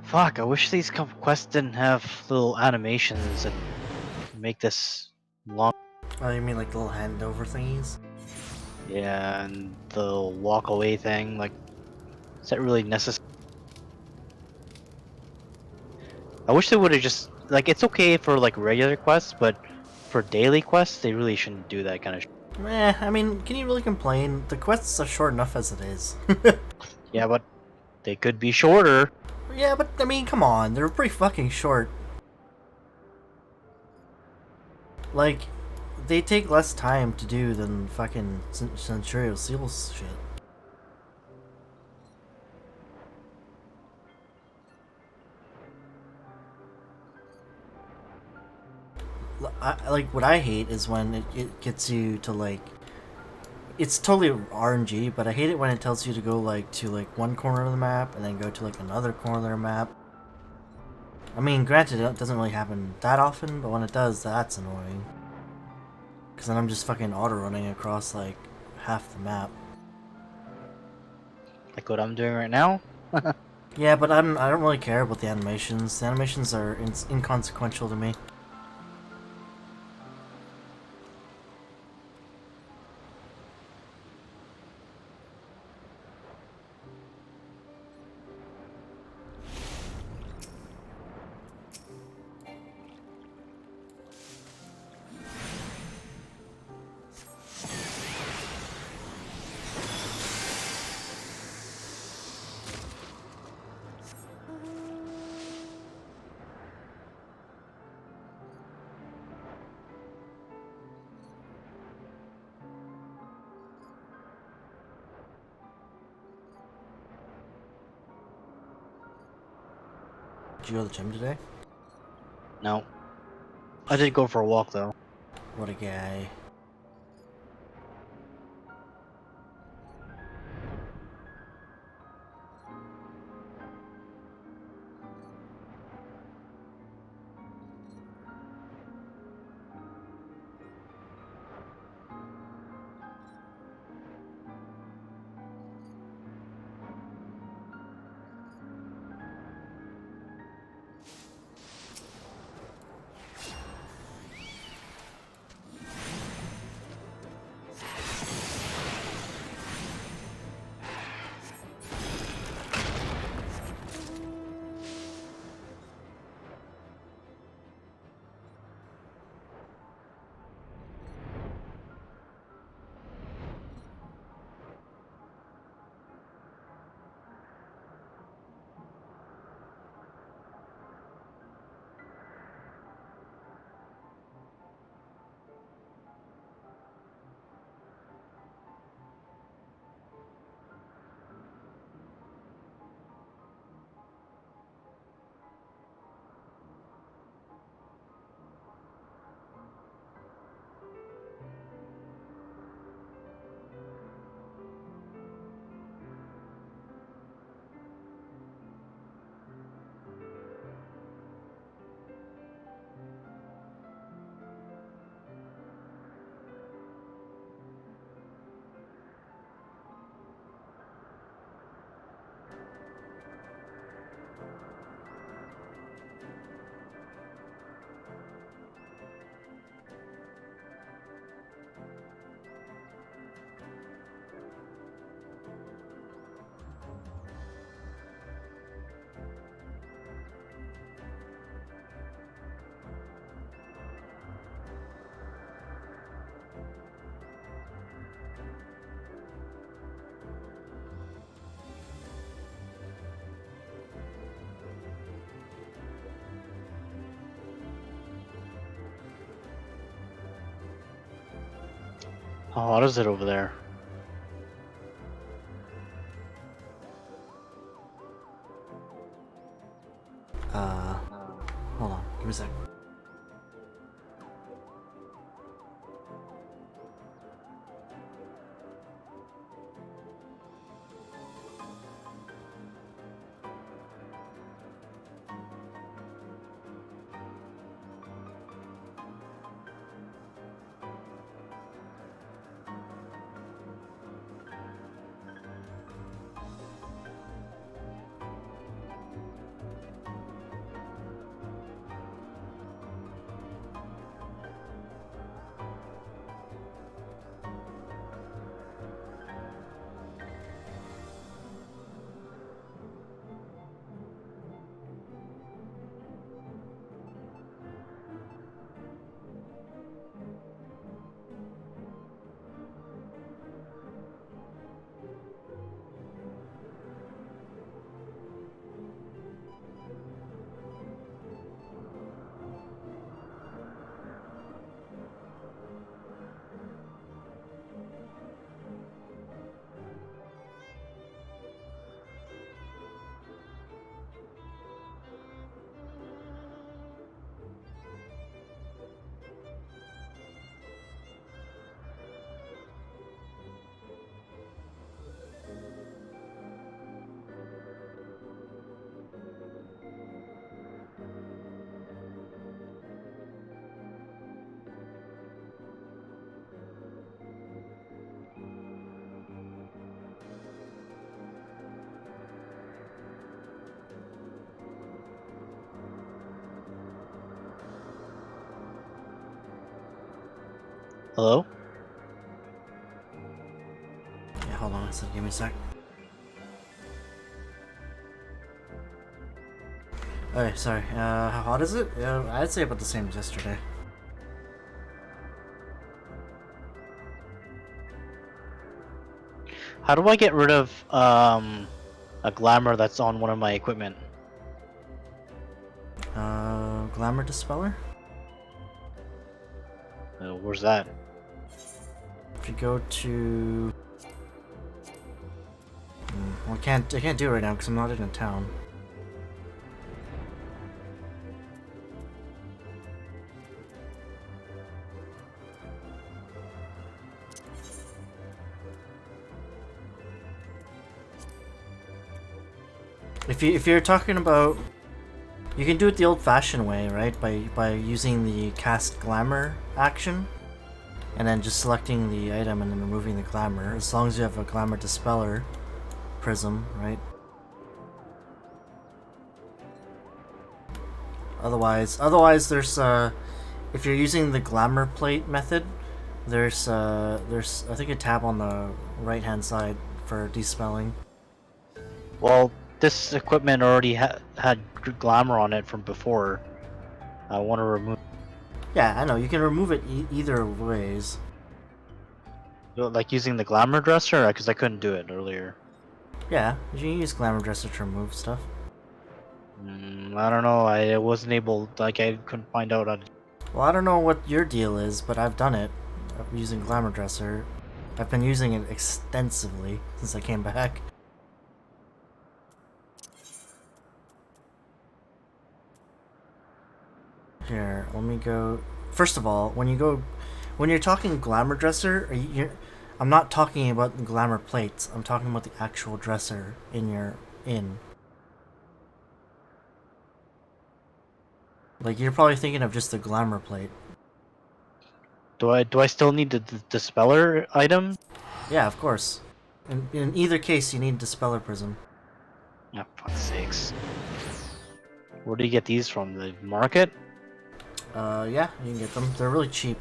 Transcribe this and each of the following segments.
Fuck, I wish these quests didn't have little animations and make this long. Oh, you mean like the little handover thingies? Yeah, and the walk away thing, like, is that really necessary? I wish they would have just, like, it's okay for, like, regular quests, but for daily quests, they really shouldn't do that kind of Meh, I mean, can you really complain? The quests are short enough as it is. Yeah, but they could be shorter. Yeah, but I mean, come on, they're pretty fucking short. Like, they take less time to do than fucking Centurial Seals shit. Like, what I hate is when it gets you to, like, it's totally RNG, but I hate it when it tells you to go, like, to, like, one corner of the map and then go to, like, another corner of the map. I mean, granted, it doesn't really happen that often, but when it does, that's annoying. Because then I'm just fucking auto-running across, like, half the map. Like what I'm doing right now. Yeah, but I don't really care about the animations. The animations are inconsequential to me. Did you go to the gym today? No. I did go for a walk, though. What a guy. How hot is it over there? Hold on, give me a sec. Hello? Yeah, hold on a second. Give me a sec. Okay, sorry. How hot is it? I'd say about the same as yesterday. How do I get rid of a glamour that's on one of my equipment? Glamour Dispeller? Where's that? If you go to... Well, I can't do it right now because I'm not in a town. If you're talking about, you can do it the old-fashioned way, right? By using the cast glamour action, and then just selecting the item and then removing the glamour. As long as you have a glamour dispeller prism, right? Otherwise, there's if you're using the glamour plate method, there's I think a tab on the right-hand side for despelling. Well, this equipment already had glamour on it from before. I want to remove, Yeah, I know you can remove it either ways. like using the glamour dresser, because I couldn't do it earlier. Yeah, you can use glamour dresser to remove stuff. I don't know. I wasn't able. Like I couldn't find out. Well, I don't know what your deal is, but I've done it using glamour dresser. I've been using it extensively since I came back. Here, let me go. First of all, when you're talking glamour dresser, I'm not talking about the glamour plates. I'm talking about the actual dresser in your inn. Like you're probably thinking of just the glamour plate. Do I still need the dispeller item? Yeah, of course. In either case, you need dispeller prism. Oh, fuck's sakes. Where do you get these from? The market? Yeah, you can get them. They're really cheap.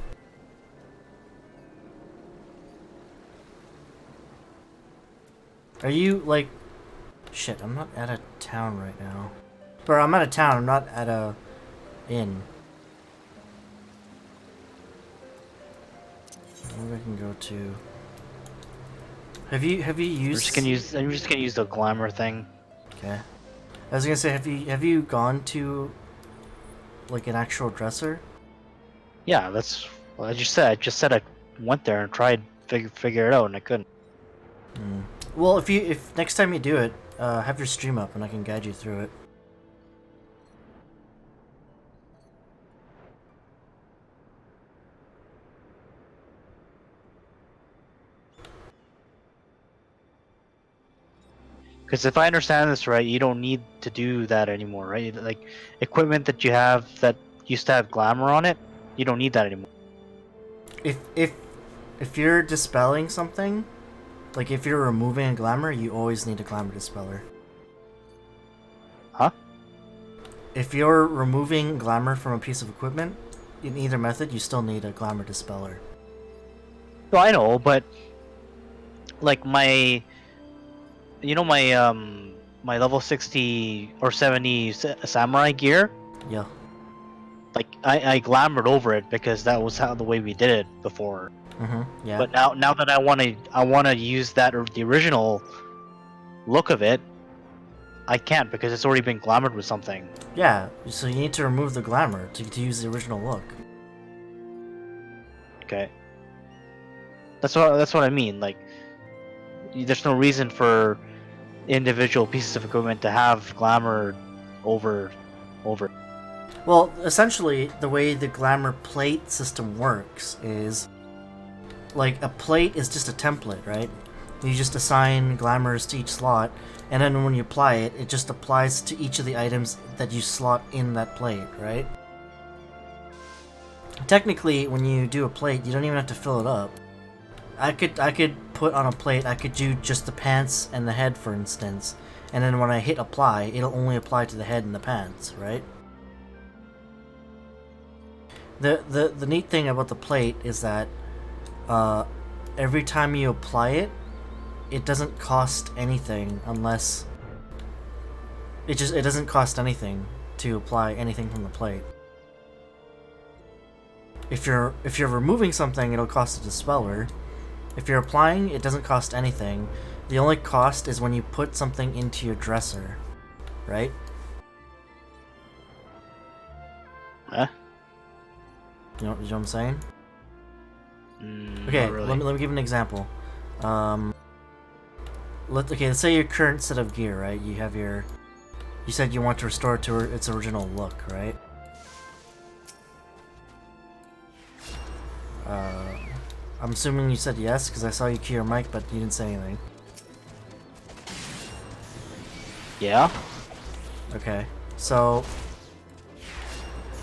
Are you, like... Shit, I'm not at a town right now. Or I'm at a town, I'm not at a inn. Maybe I can go to... Have you used... I'm just gonna use the glamour thing. Okay. I was gonna say, have you gone to like an actual dresser? Yeah, that's what I just said. I just said I went there and tried figure it out, and I couldn't. Well, if next time you do it, have your stream up and I can guide you through it. Because if I understand this right, you don't need to do that anymore, right? Like equipment that you have that used to have glamour on it, you don't need that anymore. If you're dispelling something, like if you're removing a glamour, you always need a glamour dispeller. Huh? If you're removing glamour from a piece of equipment, in either method, you still need a glamour dispeller. No, I know, but like my, my level 60 or 70 samurai gear, Yeah. like I glamored over it because that was how the way we did it before. Yeah. But now that I wanna use that or the original look of it, I can't because it's already been glamored with something. Yeah, so you need to remove the glamour to use the original look. Okay. That's what I mean. Like, there's no reason for individual pieces of equipment to have glamour over. Well, essentially, the way the glamour plate system works is, like, a plate is just a template, right? You just assign glamours to each slot, and then when you apply it, it just applies to each of the items that you slot in that plate, right? Technically, when you do a plate, you don't even have to fill it up. I could put on a plate, I could do just the pants and the head, for instance, and then when I hit apply, it'll only apply to the head and the pants, right? The neat thing about the plate is that every time you apply it, it doesn't cost anything unless it doesn't cost anything to apply anything from the plate. If you're removing something, it'll cost a dispeller. If you're applying, it doesn't cost anything. The only cost is when you put something into your dresser, right? Huh? You know what I'm saying? Okay, Okay, let me give an example. Let's say your current set of gear, right? You have your... You said you want to restore it to its original look, right? I'm assuming you said yes, because I saw you cue your mic, but you didn't say anything. Yeah? Okay, so...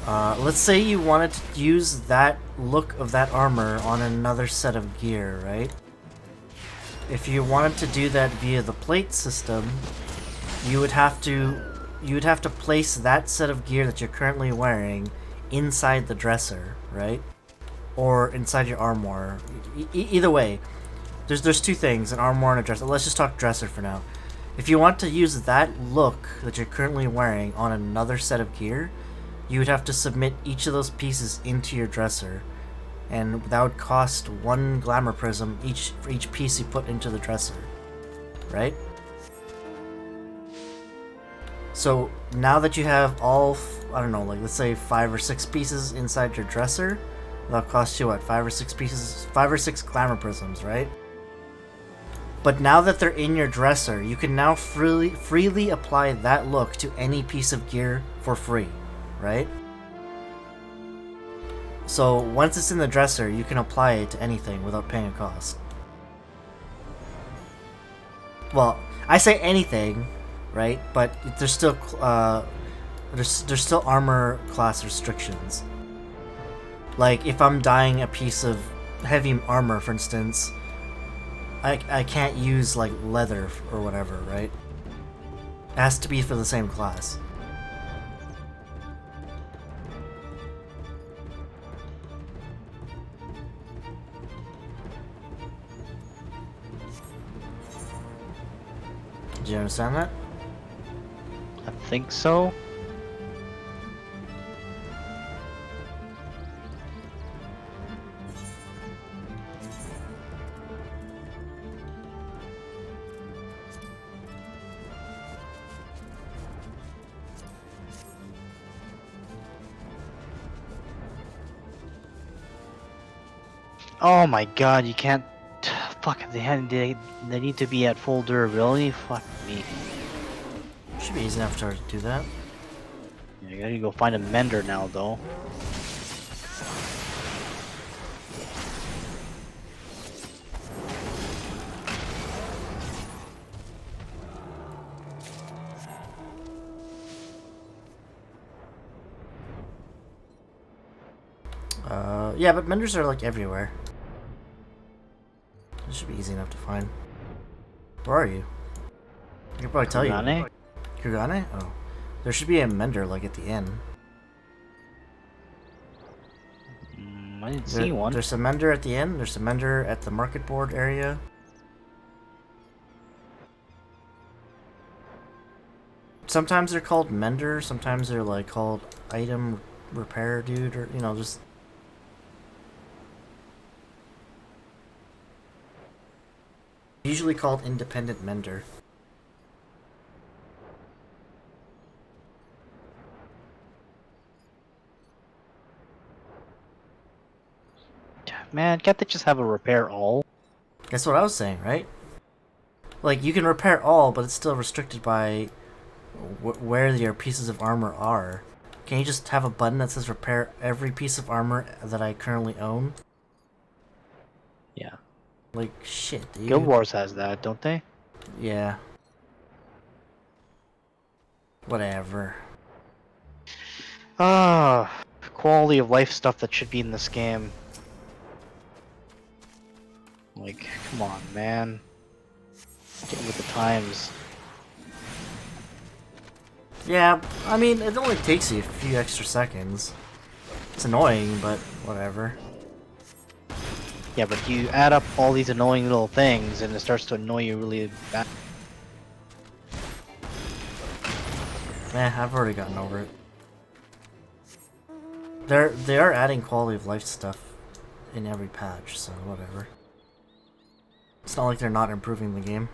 let's say you wanted to use that look of that armor on another set of gear, right? If you wanted to do that via the plate system, you would have to place that set of gear that you're currently wearing inside the dresser, right? Or inside your armoire. Either way, there's two things, an armoire and a dresser. Let's just talk dresser for now. If you want to use that look that you're currently wearing on another set of gear, you would have to submit each of those pieces into your dresser, and that would cost 1 glamour prism for each piece you put into the dresser, right? So now that you have all, I don't know, like let's say 5 or 6 pieces inside your dresser, that'll cost you what, 5 or 6 pieces, 5 or 6 glamour prisms, right? But now that they're in your dresser, you can now freely apply that look to any piece of gear for free, right? So once it's in the dresser, you can apply it to anything without paying a cost. Well, I say anything, right? But there's still there's still armor class restrictions. Like if I'm dyeing a piece of heavy armor, for instance, I can't use like leather or whatever, right? It has to be for the same class. Do you understand that? I think so. Oh my god, you can't... Fuck, they need to be at full durability? Fuck me. Should be easy enough to do that. Yeah, I gotta go find a mender now, though. Yeah, but menders are like everywhere. This should be easy enough to find. Where are you? I can probably tell you. Kugane? Oh. There should be a mender like at the end. I didn't see one. There's a mender at the end, there's a mender at the market board area. Sometimes they're called mender, sometimes they're like called item repair dude, or you know, just usually called independent mender. Man, can't they just have a repair all? That's what I was saying, right? Like, you can repair all, but it's still restricted by where your pieces of armor are. Can you just have a button that says repair every piece of armor that I currently own? Yeah. Like, shit, dude. Guild Wars has that, don't they? Yeah. Whatever. Quality of life stuff that should be in this game. Like, come on, man. Get with the times. Yeah, I mean, it only takes you a few extra seconds. It's annoying, but whatever. Yeah, but you add up all these annoying little things, and it starts to annoy you really bad. I've already gotten over it. They are adding quality of life stuff in every patch, so whatever. It's not like they're not improving the game.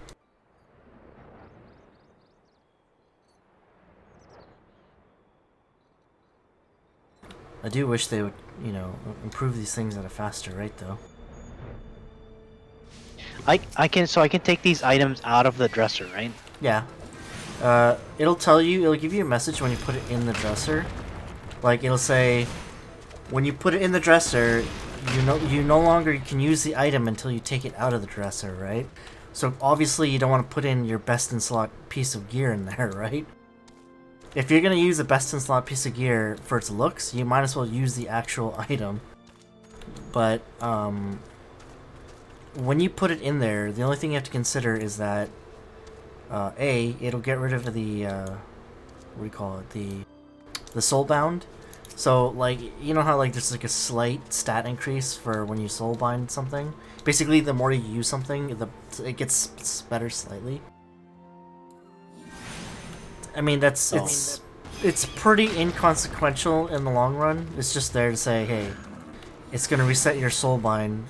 I do wish they would, you know, improve these things at a faster rate, though. I can take these items out of the dresser, right? Yeah. It'll give you a message when you put it in the dresser. Like, it'll say, when you put it in the dresser, you no longer can use the item until you take it out of the dresser, right? So obviously you don't want to put in your best in slot piece of gear in there, right? If you're gonna use a best in slot piece of gear for its looks, you might as well use the actual item. But when you put it in there, the only thing you have to consider is that it'll get rid of the what do you call it, the soulbound. So like, you know how like there's like a slight stat increase for when you soulbind something. Basically, the more you use something, it gets better slightly. I mean, it's pretty inconsequential in the long run. It's just there to say, hey, it's gonna reset your soulbind,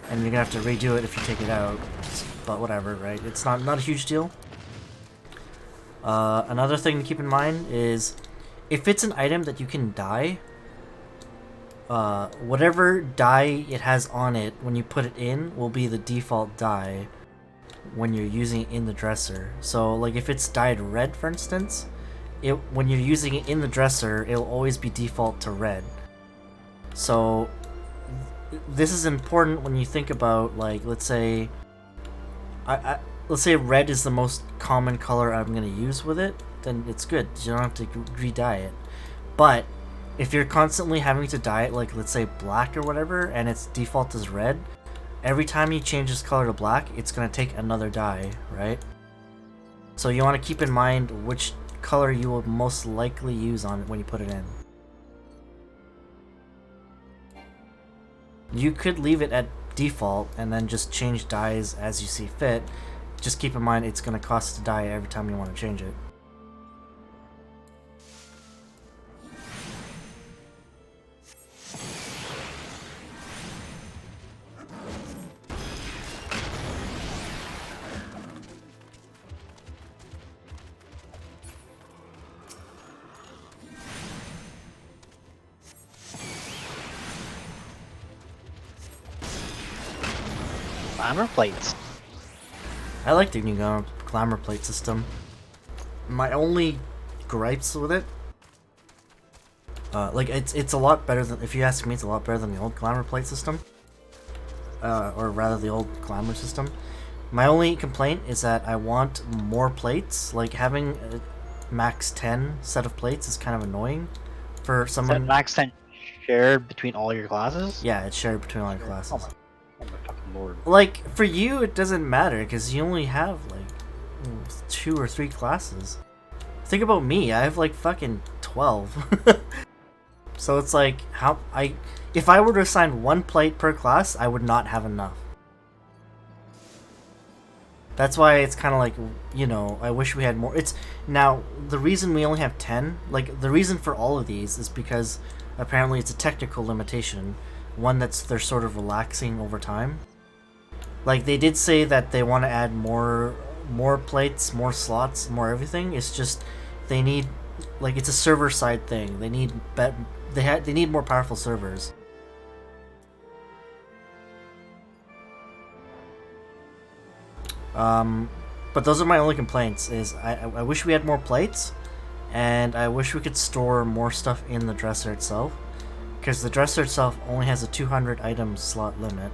and you're gonna have to redo it if you take it out. But whatever, right? It's not a huge deal. Another thing to keep in mind is, if it's an item that you can dye, whatever dye it has on it when you put it in will be the default dye when you're using it in the dresser. So like if it's dyed red, for instance, when you're using it in the dresser, it'll always be default to red. So this is important when you think about, like, let's say let's say red is the most common color I'm going to use with it, then it's good. You don't have to re-dye it. But if you're constantly having to dye it, like let's say black or whatever, and its default is red, every time you change this color to black, it's going to take another dye, right? So you want to keep in mind which color you will most likely use on it when you put it in. You could leave it at default and then just change dyes as you see fit. Just keep in mind it's going to cost a dye every time you want to change it. Glamour plates. I like the new glamour plate system. My only gripes with it, like it's a lot better than, if you ask me, it's a lot better than the old glamour plate system, or rather the old glamour system. My only complaint is that I want more plates. Like having a max 10 set of plates is kind of annoying for someone. Is that max 10 shared between all your classes? Yeah, it's shared between all your classes. Oh my fucking lord. Like, for you, it doesn't matter, because you only have, like, 2 or 3 classes. Think about me, I have, like, fucking 12. So it's like, if I were to assign 1 plate per class, I would not have enough. That's why it's kind of like, you know, I wish we had more. Now, the reason we only have 10, like, the reason for all of these is because apparently it's a technical limitation. One they're sort of relaxing over time. Like, they did say that they want to add more plates, more slots, more everything. It's just they need, like, it's a server side thing. They need they need more powerful servers. But those are my only complaints. Is I wish we had more plates, and I wish we could store more stuff in the dresser itself. Because the dresser itself only has a 200 item slot limit.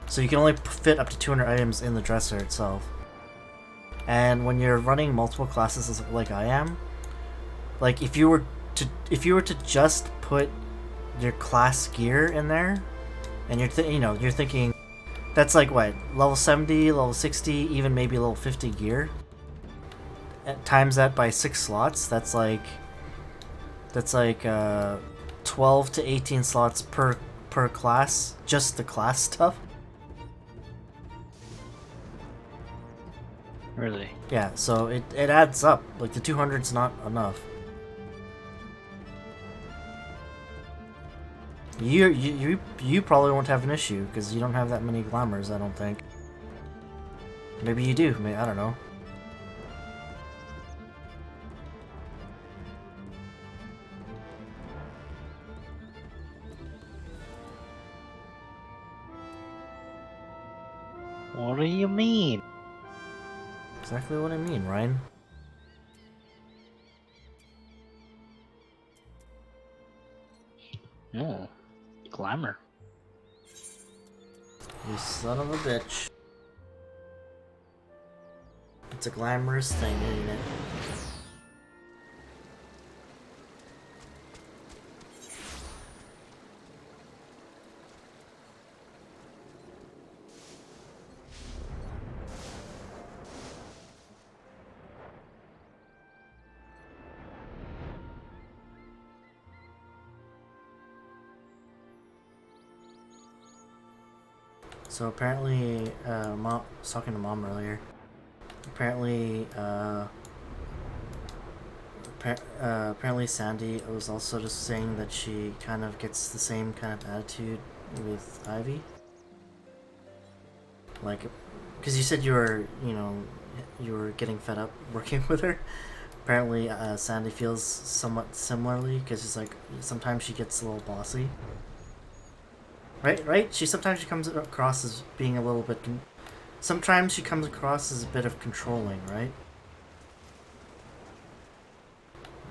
So you can only fit up to 200 items in the dresser itself. And when you're running multiple classes like I am, like if you were to just put your class gear in there, and you're thinking that's like what, level 70, level 60, even maybe level 50 gear. Times that by 6 slots, that's like 12 to 18 slots per per class, just the class stuff. Really? Yeah, so it adds up. Like the 200's not enough. You probably won't have an issue because you don't have that many glamours, I don't think. Maybe you do. Maybe, I don't know. What do you mean? Exactly what I mean, Ryan. Oh, glamour. You son of a bitch. It's a glamorous thing, ain't it? So apparently, Mom, I was talking to Mom earlier. Apparently, apparently Sandy was also just saying that she kind of gets the same kind of attitude with Ivy. Like, because you said you were, you were getting fed up working with her. Apparently, Sandy feels somewhat similarly because it's like sometimes she gets a little bossy. Right? Sometimes she comes across as being a little bit. Sometimes she comes across as a bit of controlling, right?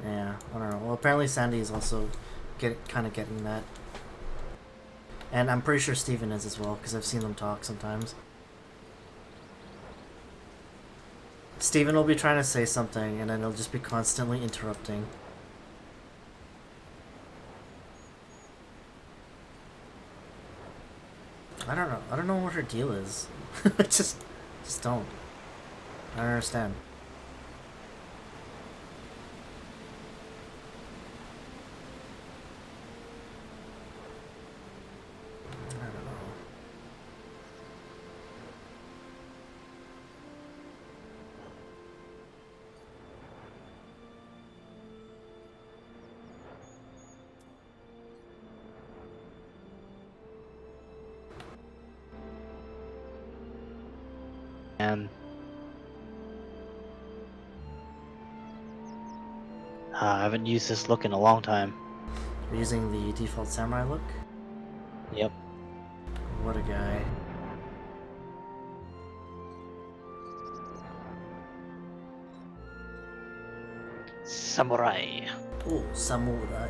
Yeah, I don't know. Well, apparently Sandy is also kind of getting that, and I'm pretty sure Steven is as well because I've seen them talk sometimes. Steven will be trying to say something, and then he'll just be constantly interrupting. I don't know. I don't know what her deal is. just don't. I don't understand. I don't know. And I haven't used this look in a long time. We're using the default samurai look. Yep. What a guy. Samurai. Oh, samurai.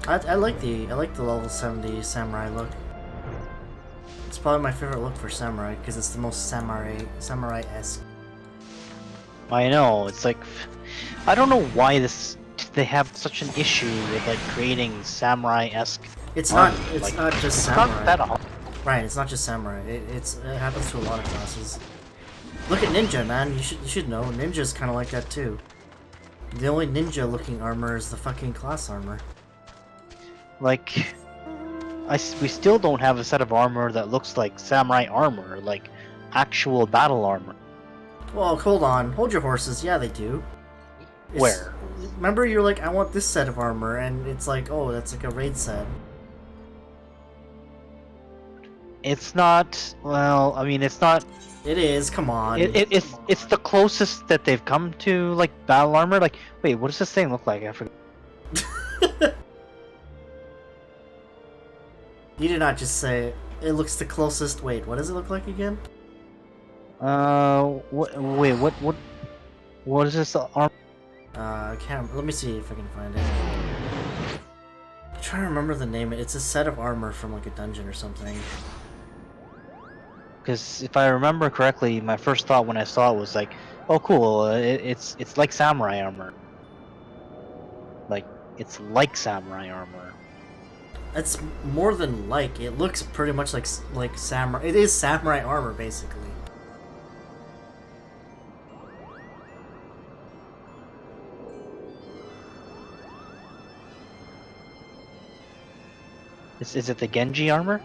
I like the level 70 samurai look. It's probably my favorite look for samurai because it's the most samurai-esque. I know. It's like I don't know why they have such an issue with like creating samurai-esque. It's armor. not. It's like, not just it's samurai. not that hard. Right. It's not just samurai. It happens to a lot of classes. Look at ninja, man. You should know. Ninja's kind of like that too. The only ninja-looking armor is the fucking class armor. Like, we still don't have a set of armor that looks like samurai armor, like actual battle armor. Well, hold on. Hold your horses. Yeah, they do. Where? Remember, you're like, I want this set of armor, and it's like, oh, that's like a raid set. It's not. Well, I mean, it's not. It is. Come on. It's the closest that they've come to like battle armor. Like, wait, what does this thing look like? I forget. You did not just say it looks the closest. Wait, what does it look like again? Wait, what is this armor? I can't. Let me see if I can find it. I'm trying to remember the name. It's a set of armor from like a dungeon or something. Because if I remember correctly, my first thought when I saw it was like, oh, cool, it's like samurai armor. Like, it's like samurai armor. It's more than like. It looks pretty much like samurai. It is samurai armor, basically. Is it the Genji armor?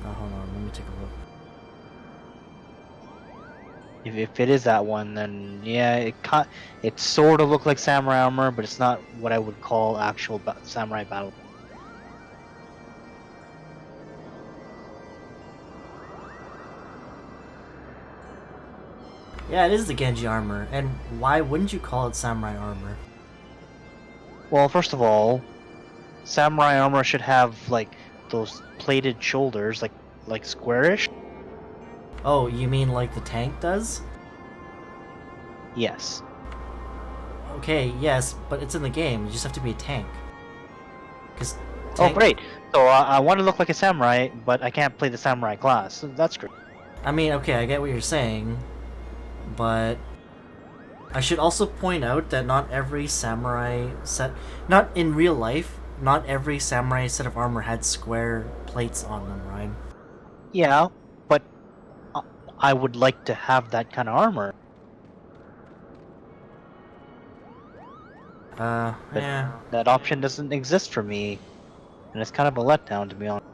Oh, hold on, let me take a look. If it is that one, then yeah, it sort of look like samurai armor, but it's not what I would call actual samurai battle. Yeah, it is the Genji armor, and why wouldn't you call it samurai armor? Well, first of all, samurai armor should have like those plated shoulders, like squarish. Oh, you mean like the tank does? Yes. Okay, yes, but it's in the game. You just have to be a tank. Cause Oh, tank, great. So I want to look like a samurai, but I can't play the samurai class. So that's great. I mean, okay, I get what you're saying, but I should also point out that not every samurai set, not in real life, not every samurai set of armor had square plates on them, right? Yeah, but I would like to have that kind of armor. But Yeah. that option doesn't exist for me, and it's kind of a letdown, to be honest.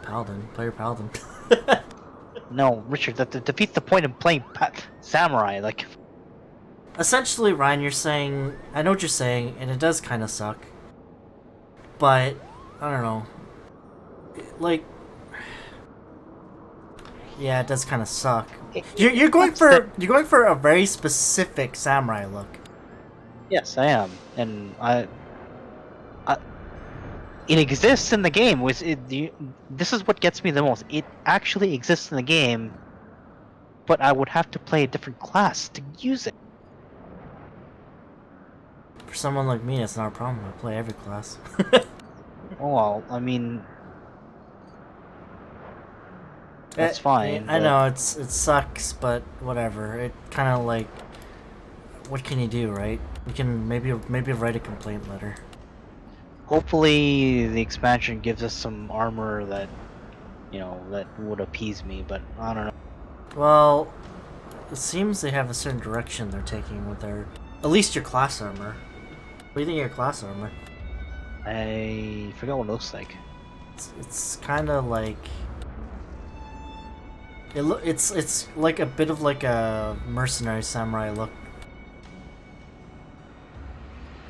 Paladin, player Paladin. No, Richard, that defeats the point of playing samurai. Like, Essentially, Ryan, you're saying, I know what you're saying, and it does kind of suck, but I don't know. Like, yeah, it does kind of suck. You're going for a very specific samurai look. yes, I am, and it exists in the game. This is what gets me the most. It actually exists in the game, but I would have to play a different class to use it. For someone like me, it's not a problem. I play every class. Oh, well, I mean, that's fine. I know it sucks, but whatever. It kind of like, what can you do, right? You can maybe write a complaint letter. Hopefully, the expansion gives us some armor that, that would appease me. But I don't know. Well, it seems they have a certain direction they're taking with their, at least your class armor. What do you think of your class armor? I forgot what it looks like. It's kind of like it's like a bit of like a mercenary samurai look.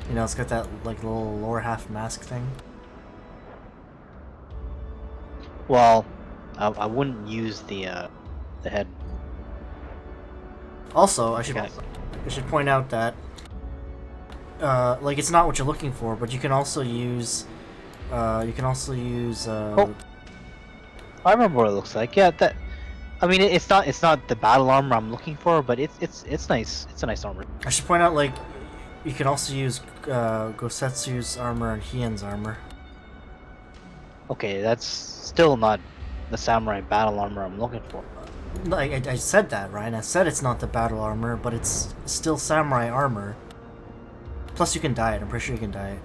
You know, it's got that like little lower half mask thing. Well, I wouldn't use the head. Also, I should point out that like it's not what you're looking for, but you can also use Oh, I remember what it looks like. Yeah, that. I mean, it's not the battle armor I'm looking for, but it's nice. It's a nice armor. I should point out, like, you can also use Gosetsu's armor and Hien's armor. Okay, that's still not the samurai battle armor I'm looking for. I said that, Ryan. I said it's not the battle armor, but it's still samurai armor. Plus, you can dye it. I'm pretty sure you can dye it.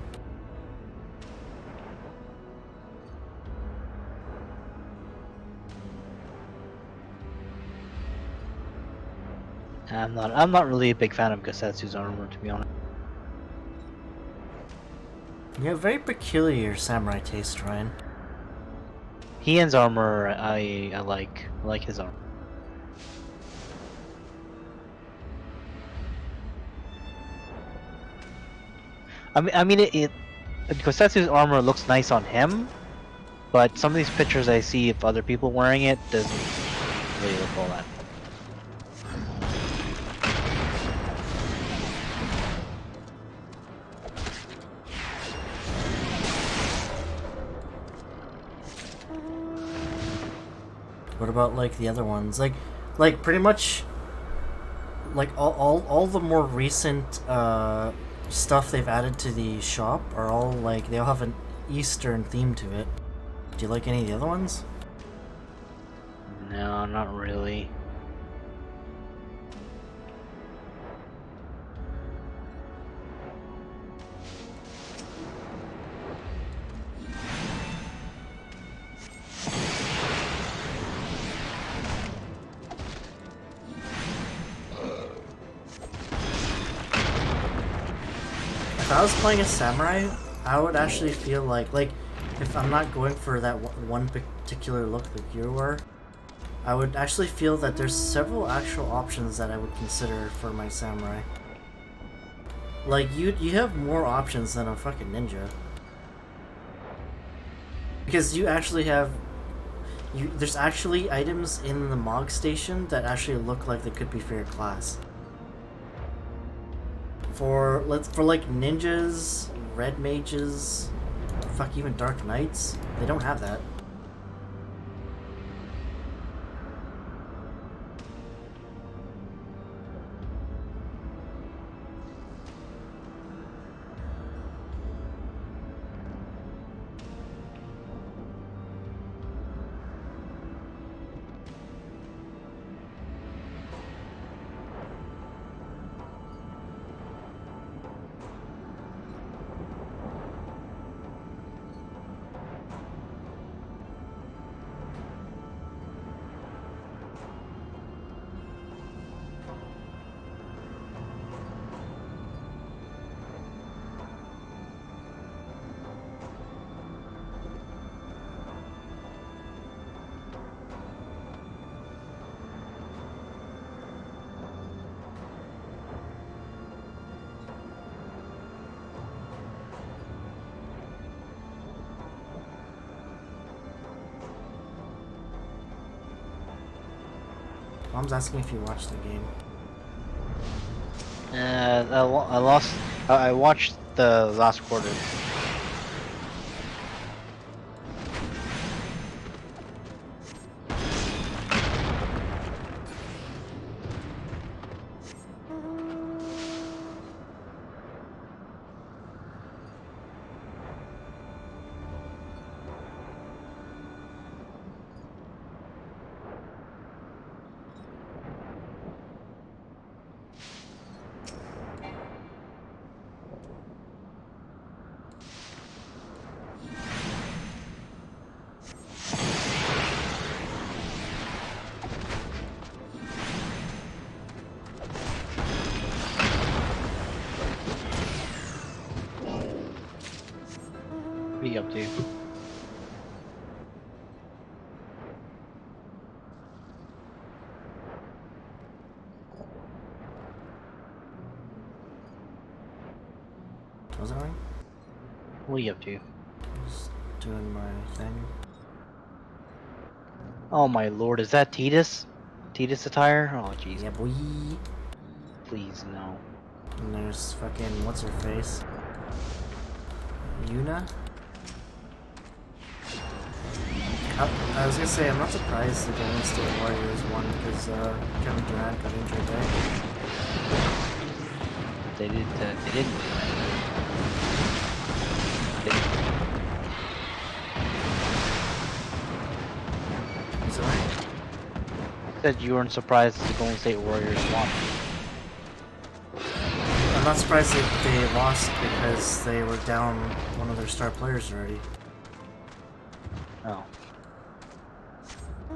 I'm not really a big fan of Gosetsu's armor, to be honest. You have very peculiar samurai taste, Ryan. Hien's armor, I like. I like his armor. I mean, Gosetsu's armor looks nice on him, but some of these pictures I see of other people wearing it doesn't really look all that. What about like the other ones? Like pretty much, like all the more recent stuff they've added to the shop are all like they all have an Eastern theme to it. Do you like any of the other ones? No, not really. if I was playing a samurai, I would actually feel like if I'm not going for that one particular look like you were, I would actually feel that there's several actual options that I would consider for my samurai. Like you have more options than a fucking ninja. Because you actually have there's actually items in the Mog station that actually look like they could be for your class. For like ninjas, red mages, fuck even dark knights, they don't have that. Mom's asking if you watched the game. I lost. I watched the last quarter. What are you up to? Was it right? What are you up to? Just doing my thing. Oh my lord, is that Titus? Titus attire? Oh jeez. Yeah, boy. Please no. And there's fucking what's her face? Yuna? I was gonna say, I'm not surprised the Golden State Warriors won because Kevin Durant got injured, right? They didn't. They didn't. Is it right? Said you weren't surprised the Golden State Warriors won. I'm not surprised that they lost because they were down one of their star players already. Oh.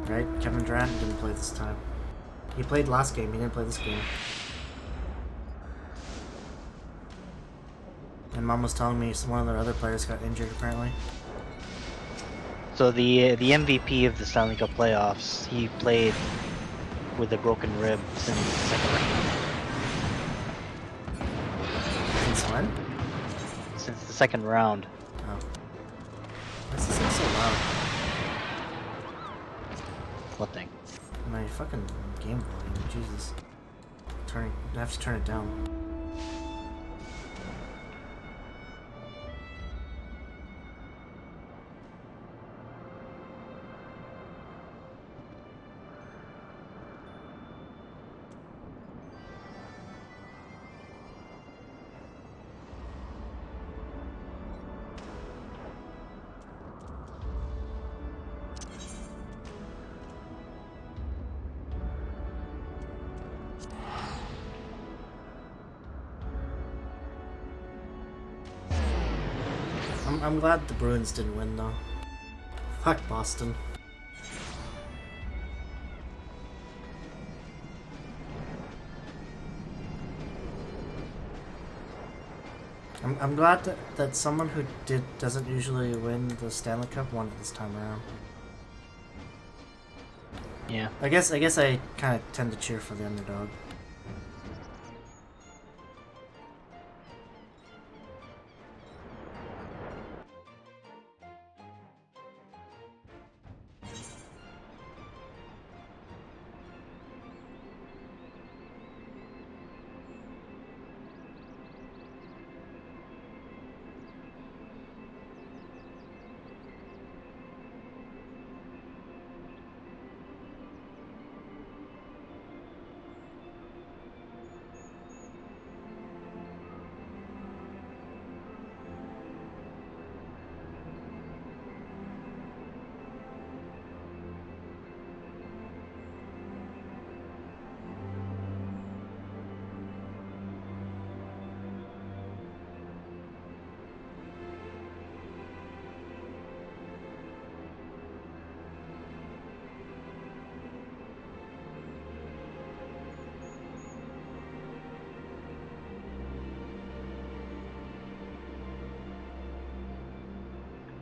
Right? Kevin Durant didn't play this time. He played last game, he didn't play this game. And Mom was telling me one of their other players got injured apparently. So the MVP of the Stanley Cup playoffs, he played with a broken rib since the second round. Since when? Since the second round. Oh. Why is this thing so loud? What thing? My fucking game volume, Jesus. I have to turn it down. I'm glad the Bruins didn't win though. Fuck Boston. I'm glad that someone who doesn't usually win the Stanley Cup won it this time around. Yeah. I guess I kind of tend to cheer for the underdog.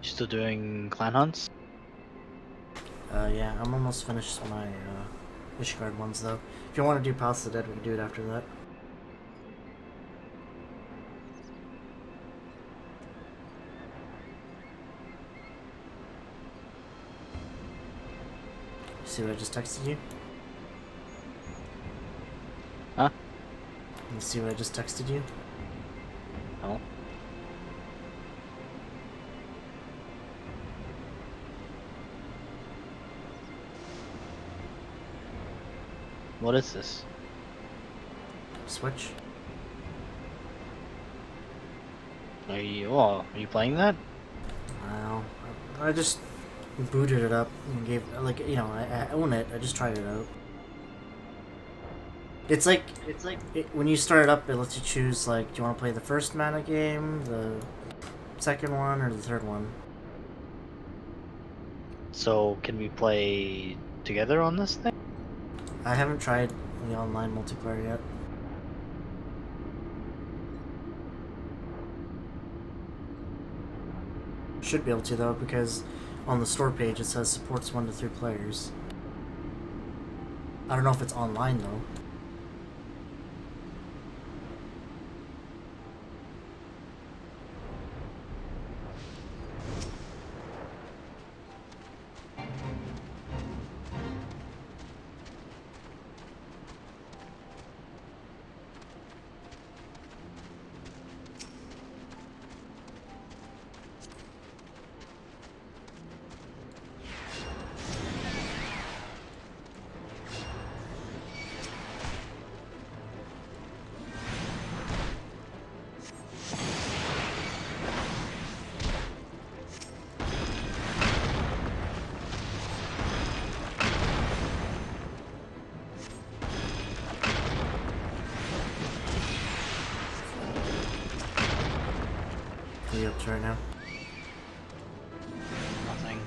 Still doing clan hunts? Yeah, I'm almost finished my Ishgard ones though. If you want to do Past the Dead, we can do it after that. See what I just texted you? Huh? You see what I just texted you? No. What is this? Switch. Are you playing that? Well, I just booted it up and gave, like, you know, I own it. I just tried it out. It's like when you start it up, it lets you choose, like, do you want to play the first mana game, the second one, or the third one? So can we play together on this thing? I haven't tried the online multiplayer yet. Should be able to though, because on the store page it says supports 1 to 3 players. I don't know if it's online though. What are you up to right now? Nothing.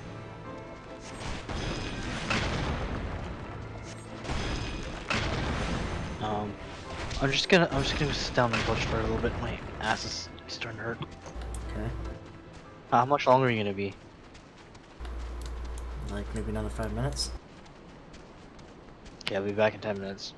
I'm just gonna sit down and push for a little bit. My ass is starting to hurt. Okay. How much longer are you gonna be? Like maybe another 5 minutes? Okay, I'll be back in 10 minutes.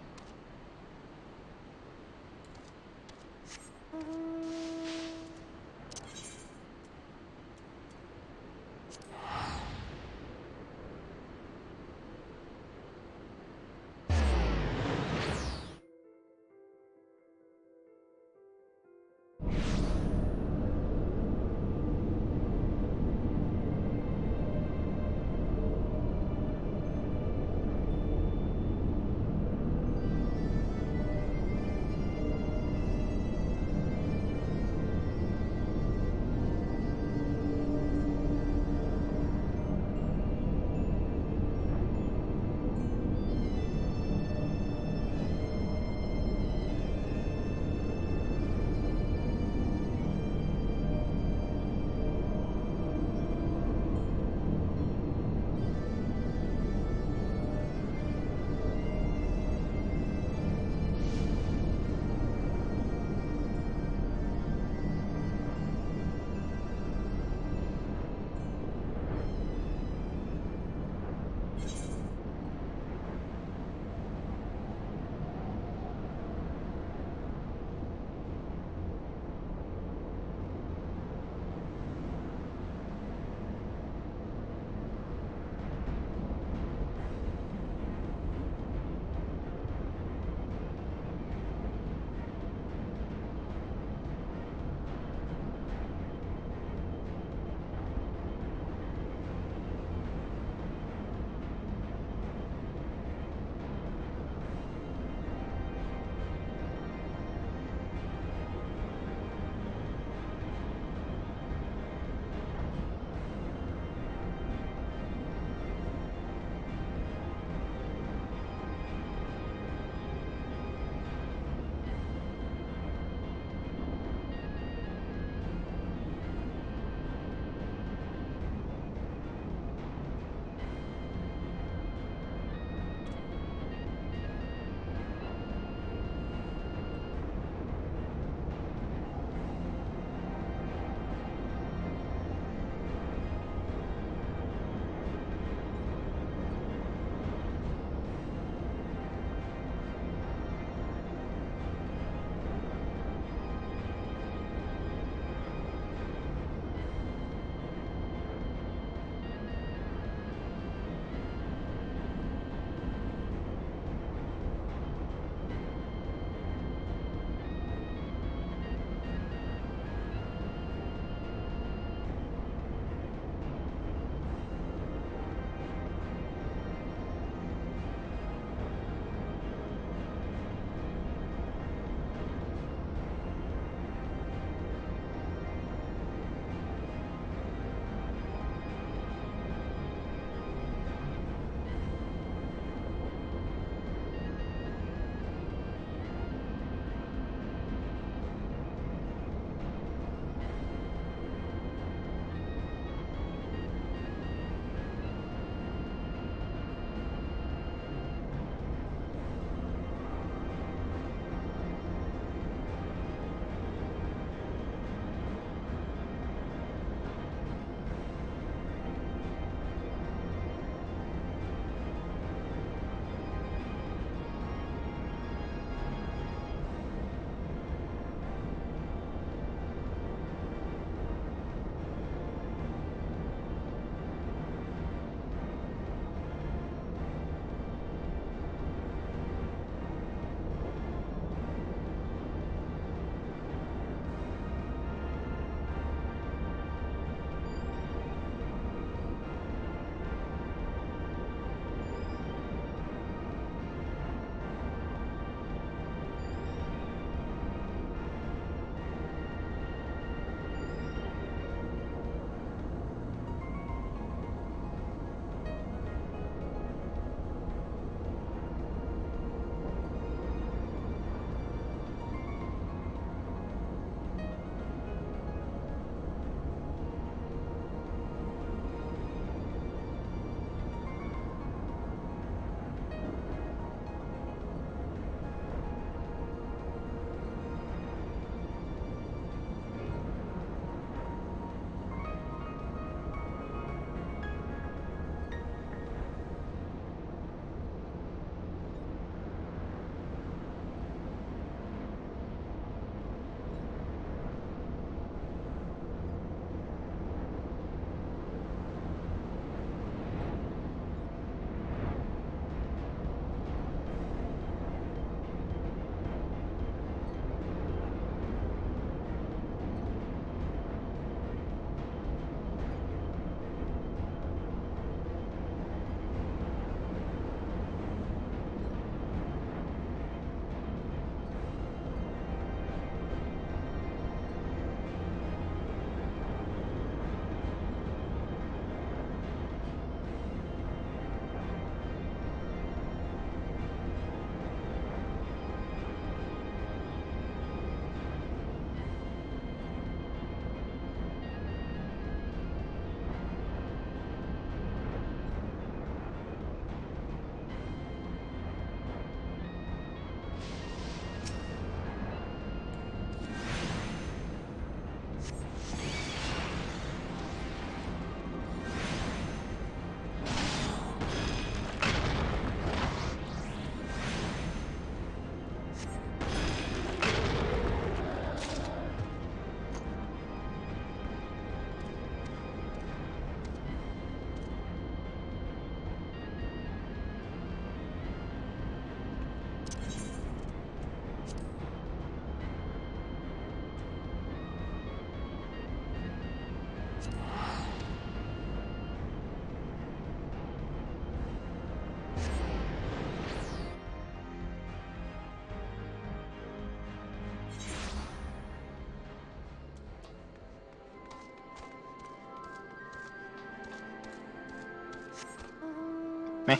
Meh.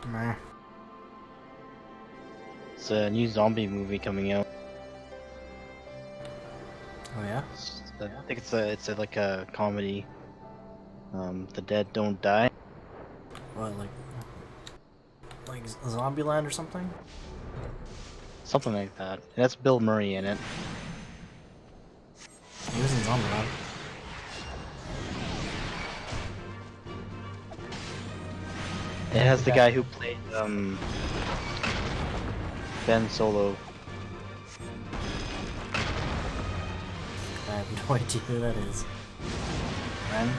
Meh. It's a new zombie movie coming out. Oh yeah. I think it's a like a comedy. The Dead Don't Die. What, like Zombieland or something? Something like that. It has Bill Murray in it. He was in Zombieland. It has the guy who played Ben Solo. I have no idea who that is. Ren.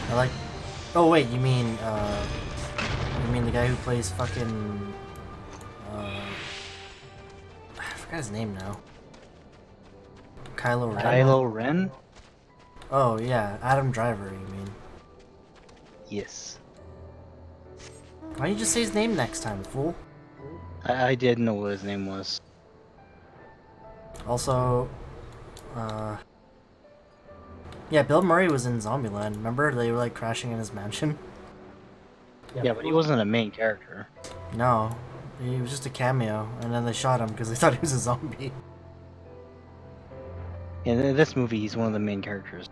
I like. Oh wait, you mean the guy who plays fucking I forgot his name now. Kylo Ren. Kylo Ren? Oh yeah, Adam Driver. You mean? Yes. Why don't you just say his name next time, fool? I didn't know what his name was. Also, yeah, Bill Murray was in Zombieland. Remember they were like crashing in his mansion? Yeah, but he wasn't a main character. No, he was just a cameo, and then they shot him because they thought he was a zombie. In this movie, he's one of the main characters.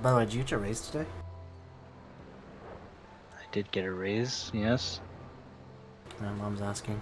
By the way, did you get your raise today? I did get a raise, yes. My mom's asking.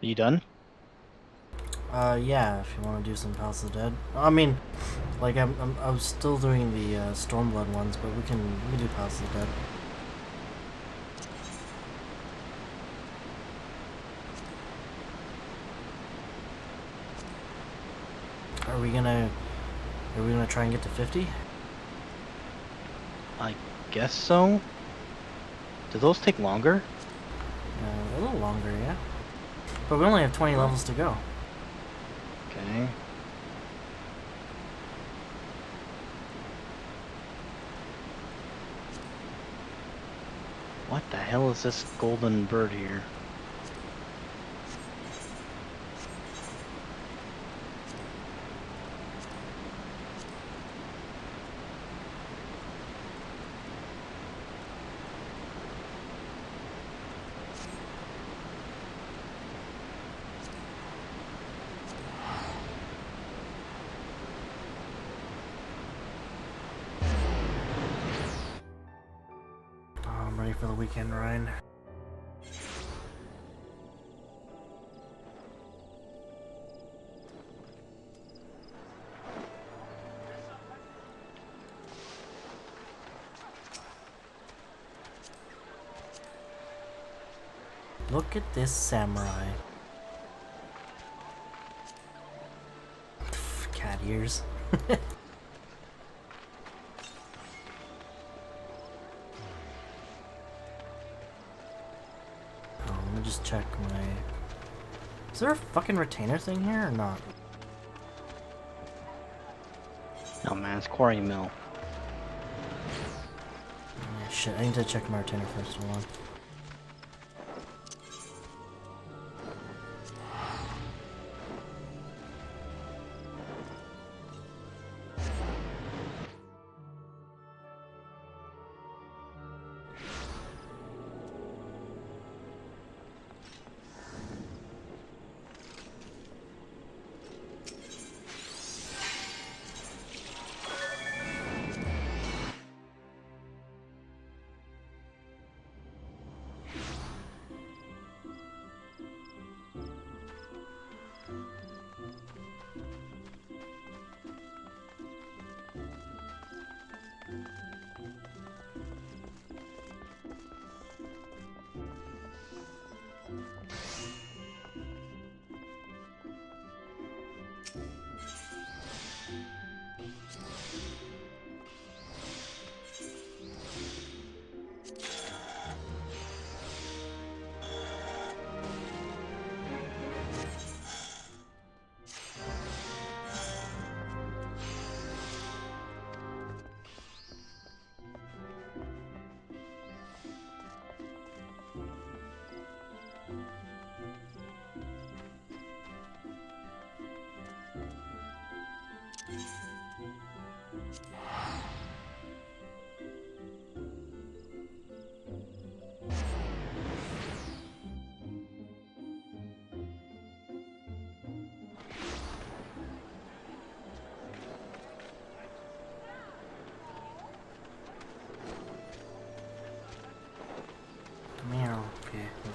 Are you done? Yeah, if you want to do some House of the Dead. I mean, like I was still doing the Stormblood ones, but we can do House of the Dead. Are we gonna try and get to 50? I guess so. Do those take longer? A little longer, yeah. But we only have 20 levels to go. Okay. What the hell is this golden bird here? Oh, I'm ready for the weekend, Ryan. Look at this samurai. Cat ears. Let me just check my... Is there a fucking retainer thing here or not? Oh man, it's Quarry Mill. Shit, I need to check my retainer first. Hold on.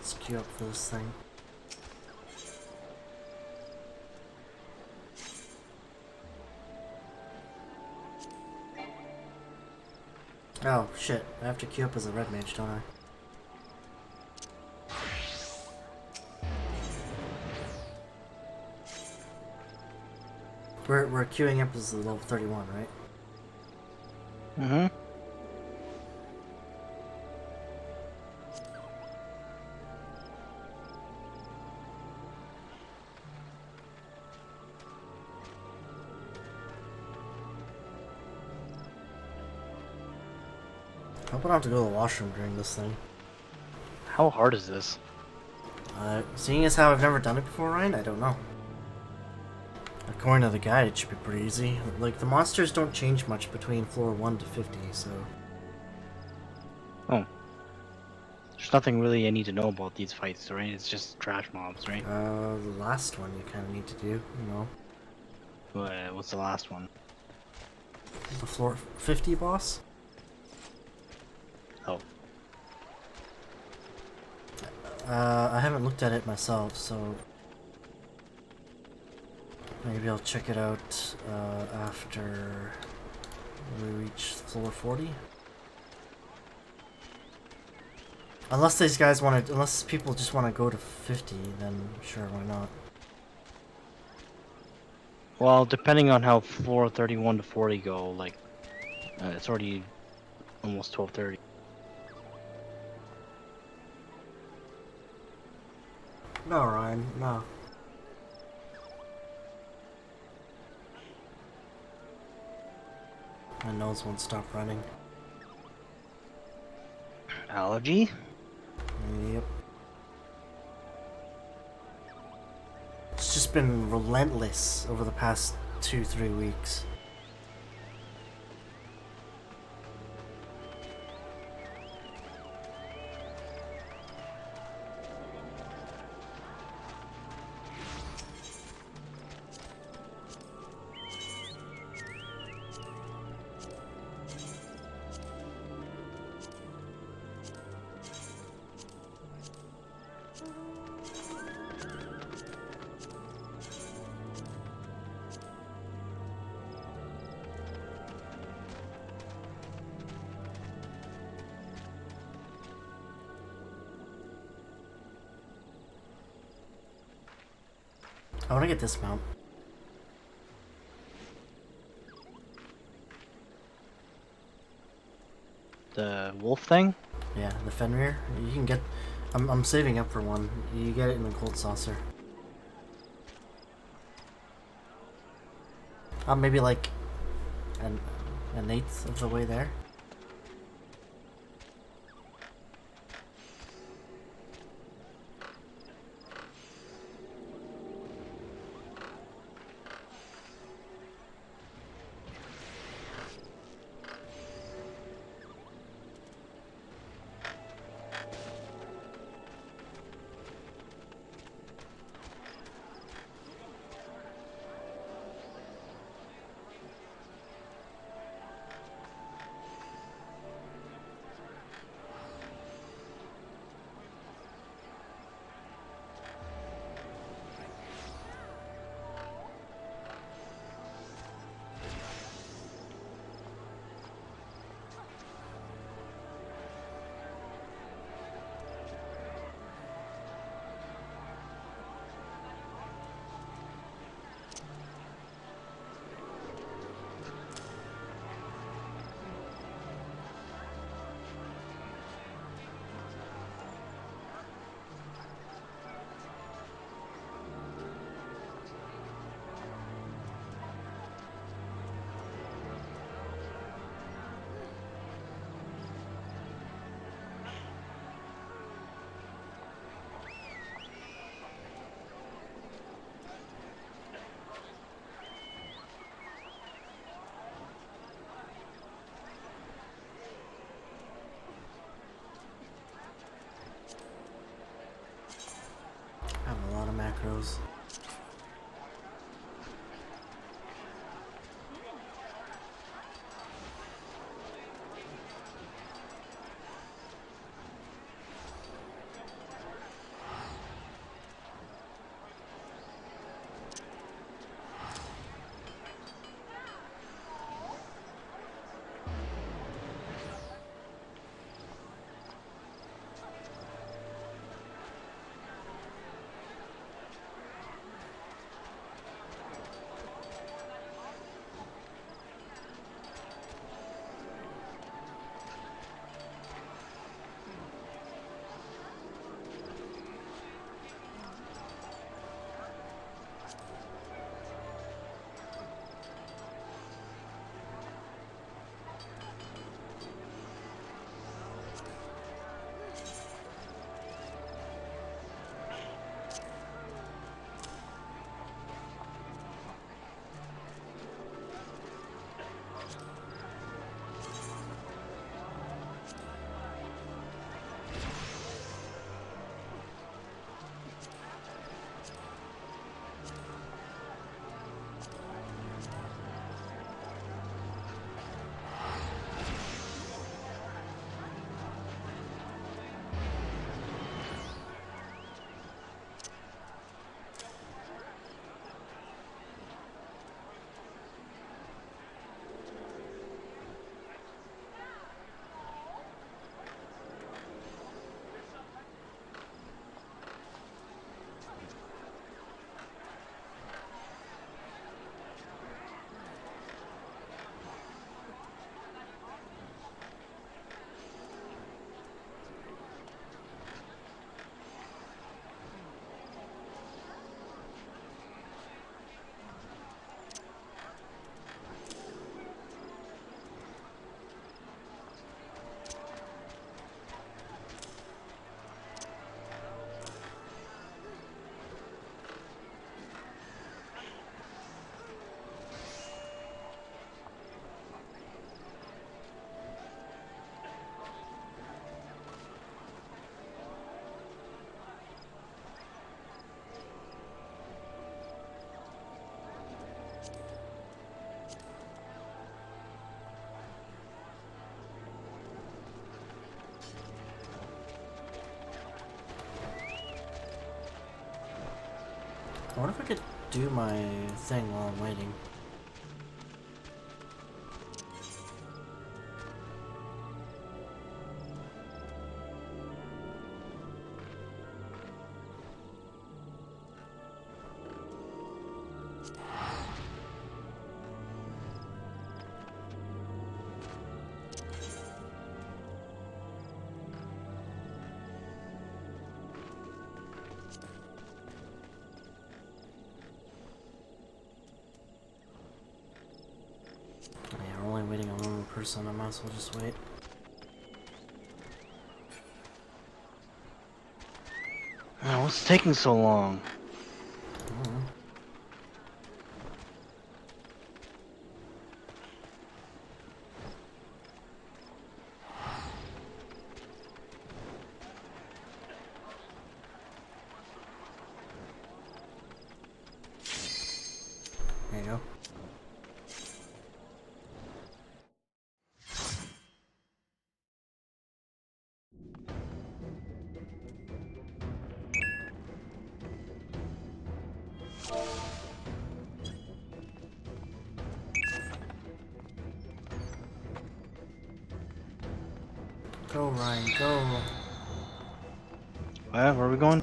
Let's queue up for this thing. Oh shit, I have to queue up as a red mage, don't I? We're queuing up as the level 31, right? Mm-hmm. I hope I don't have to go to the washroom during this thing. How hard is this? Seeing as how I've never done it before, Ryan, I don't know. According to the guide, it should be pretty easy. Like, the monsters don't change much between floor 1 to 50, so... Oh. There's nothing really I need to know about these fights, right? It's just trash mobs, right? The last one you kind of need to do, you know. What's the last one? The floor 50 boss? Oh. I haven't looked at it myself, so... Maybe I'll check it out, after we reach floor 40? Unless these guys want to... Unless people just want to go to 50, then sure, why not? Well, depending on how floor 31 to 40 go, like, it's already almost 12:30. No, Ryan, no. My nose won't stop running. Allergy? Yep. It's just been relentless over the past 2-3 weeks. I want to get this mount. The wolf thing? Yeah, the Fenrir. You can get... I'm saving up for one. You get it in the gold saucer. Maybe like an eighth of the way there. I have a lot of macros. I wonder if I could do my thing while I'm waiting. Yeah, we're only waiting on one more person. I might as well just wait. Oh, what's taking so long? Mm. There you go. Go, Ryan, go. Where are we going?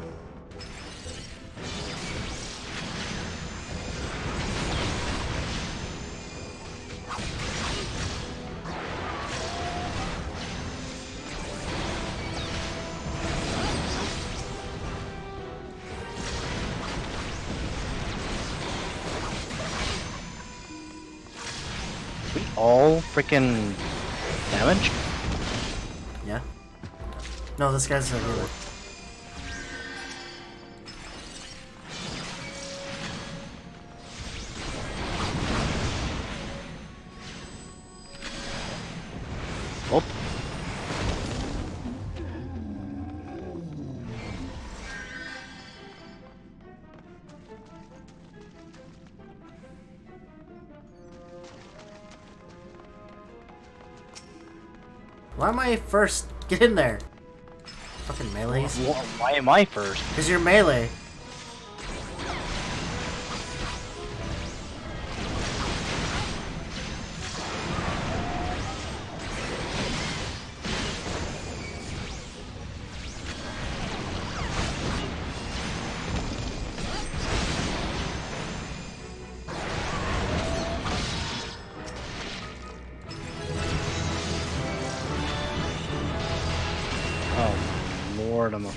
We all freaking damaged? Yeah? No, this guy's a healer. Oh. Why am I first? Get in there! Fucking melees. Why am I first? Because you're melee. Oh my lord, I'm a...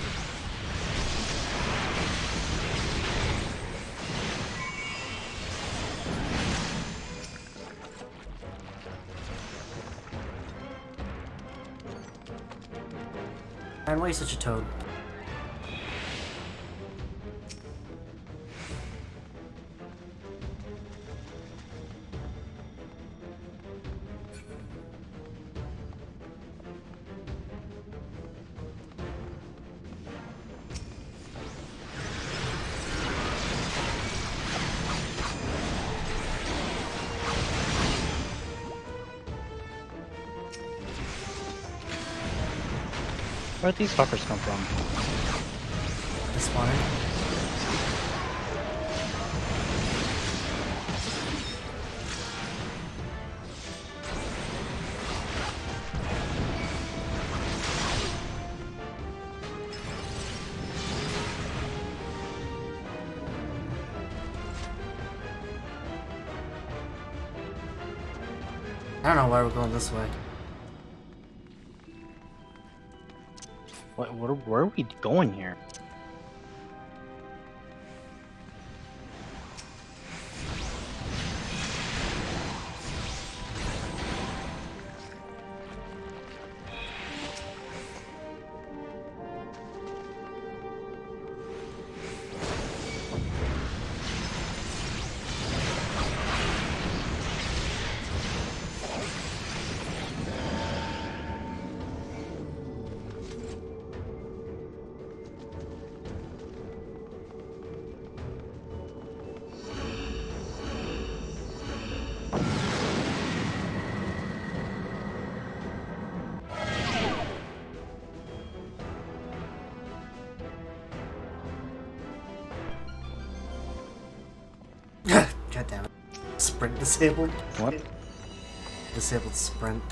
Man, why are you such a toad? Where'd these fuckers come from? This spawner. I don't know why we're going this way. Where are we going here? God damn it. Sprint disabled? What? Disabled sprint.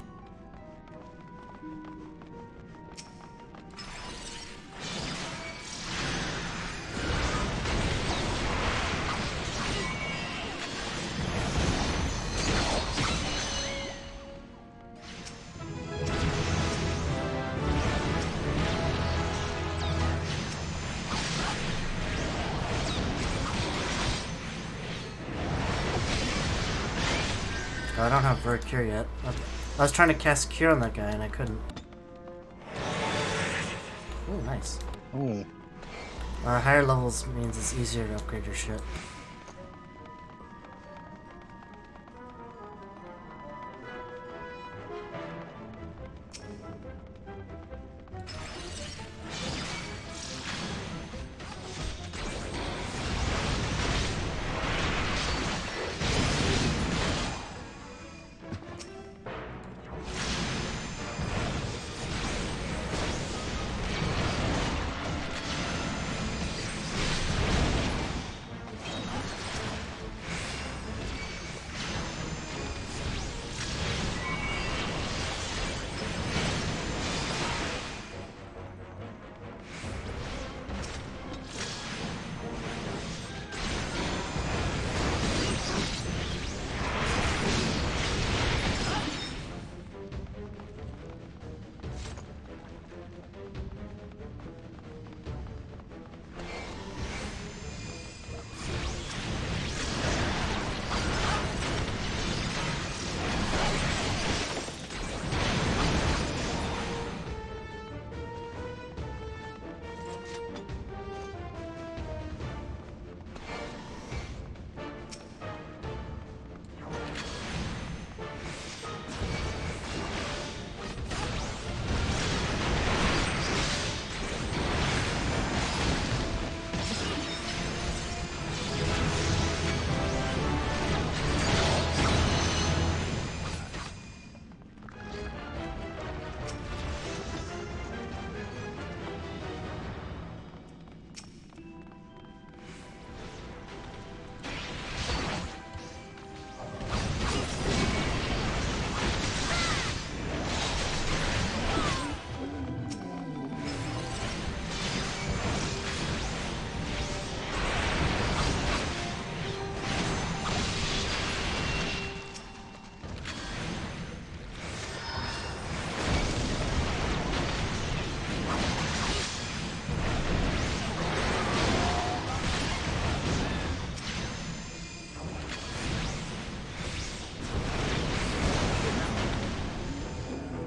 Oh, I don't have Vert Cure yet. I was trying to cast Cure on that guy and I couldn't. Oh, nice. Ooh. Higher levels means it's easier to upgrade your shit.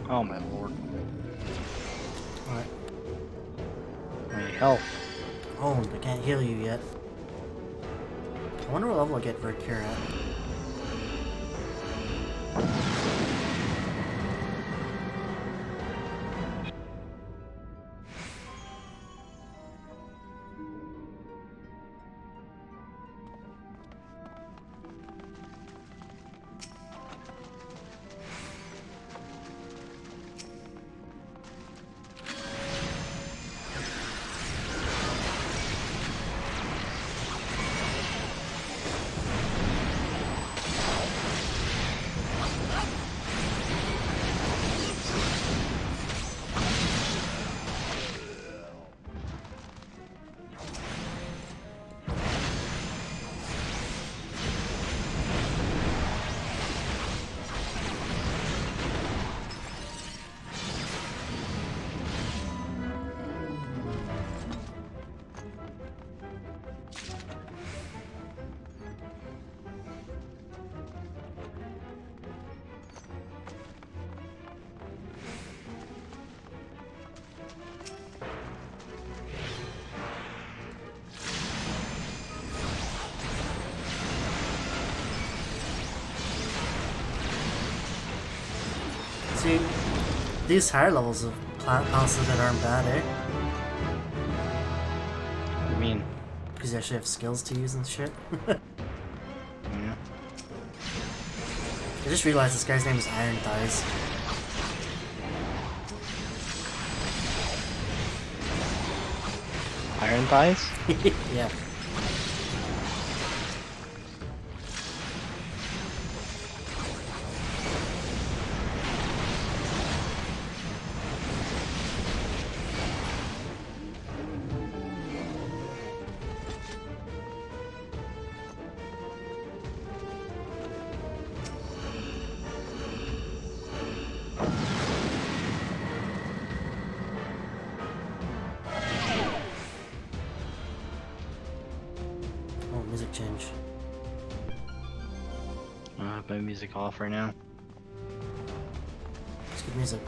Oh my lord. Alright. My health. Oh, I can't heal you yet. I wonder what level I get Vert Cure at. See, these higher levels of plant houses that aren't bad, eh? I mean, Because you actually have skills to use and shit. yeah. I just realized this guy's name is Iron Thighs. Iron thighs? Yeah. music change. I have my music off right now. It's good music.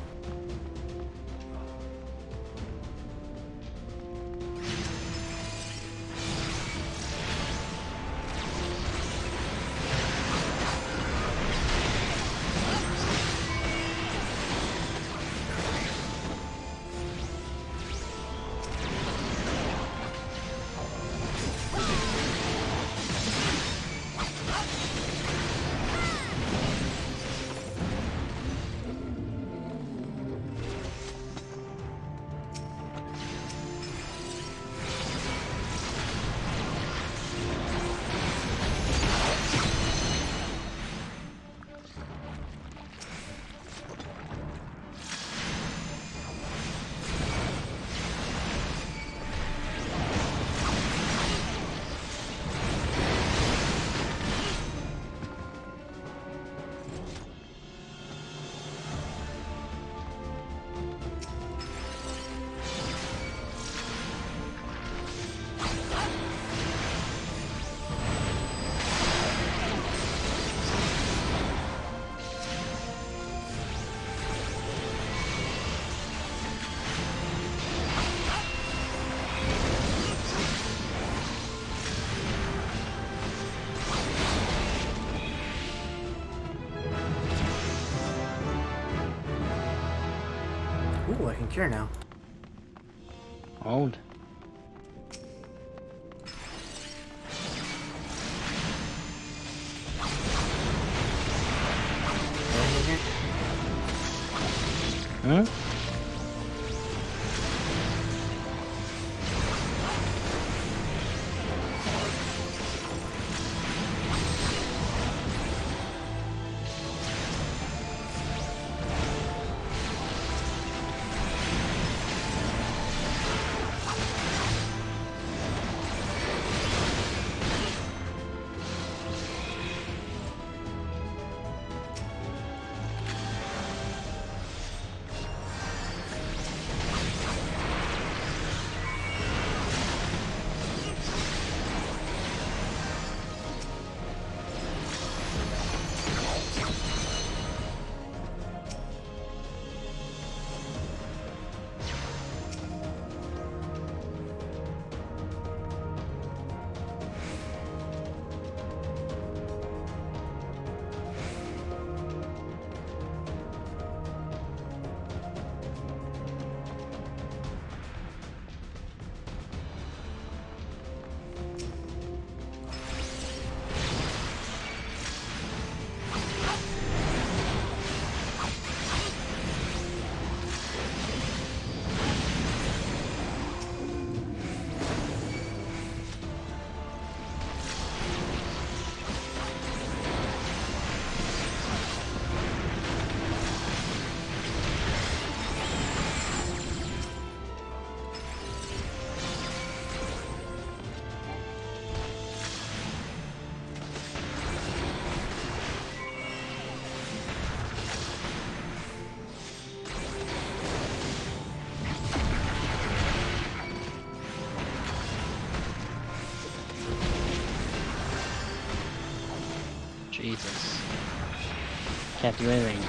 Ooh, I can cure now. Owned. Anything here? Huh? Jesus. Can't do anything.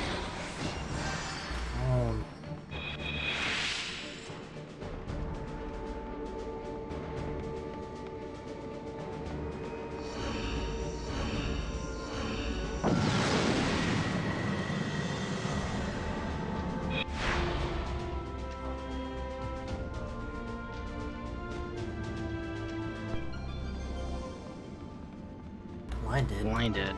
Blinded.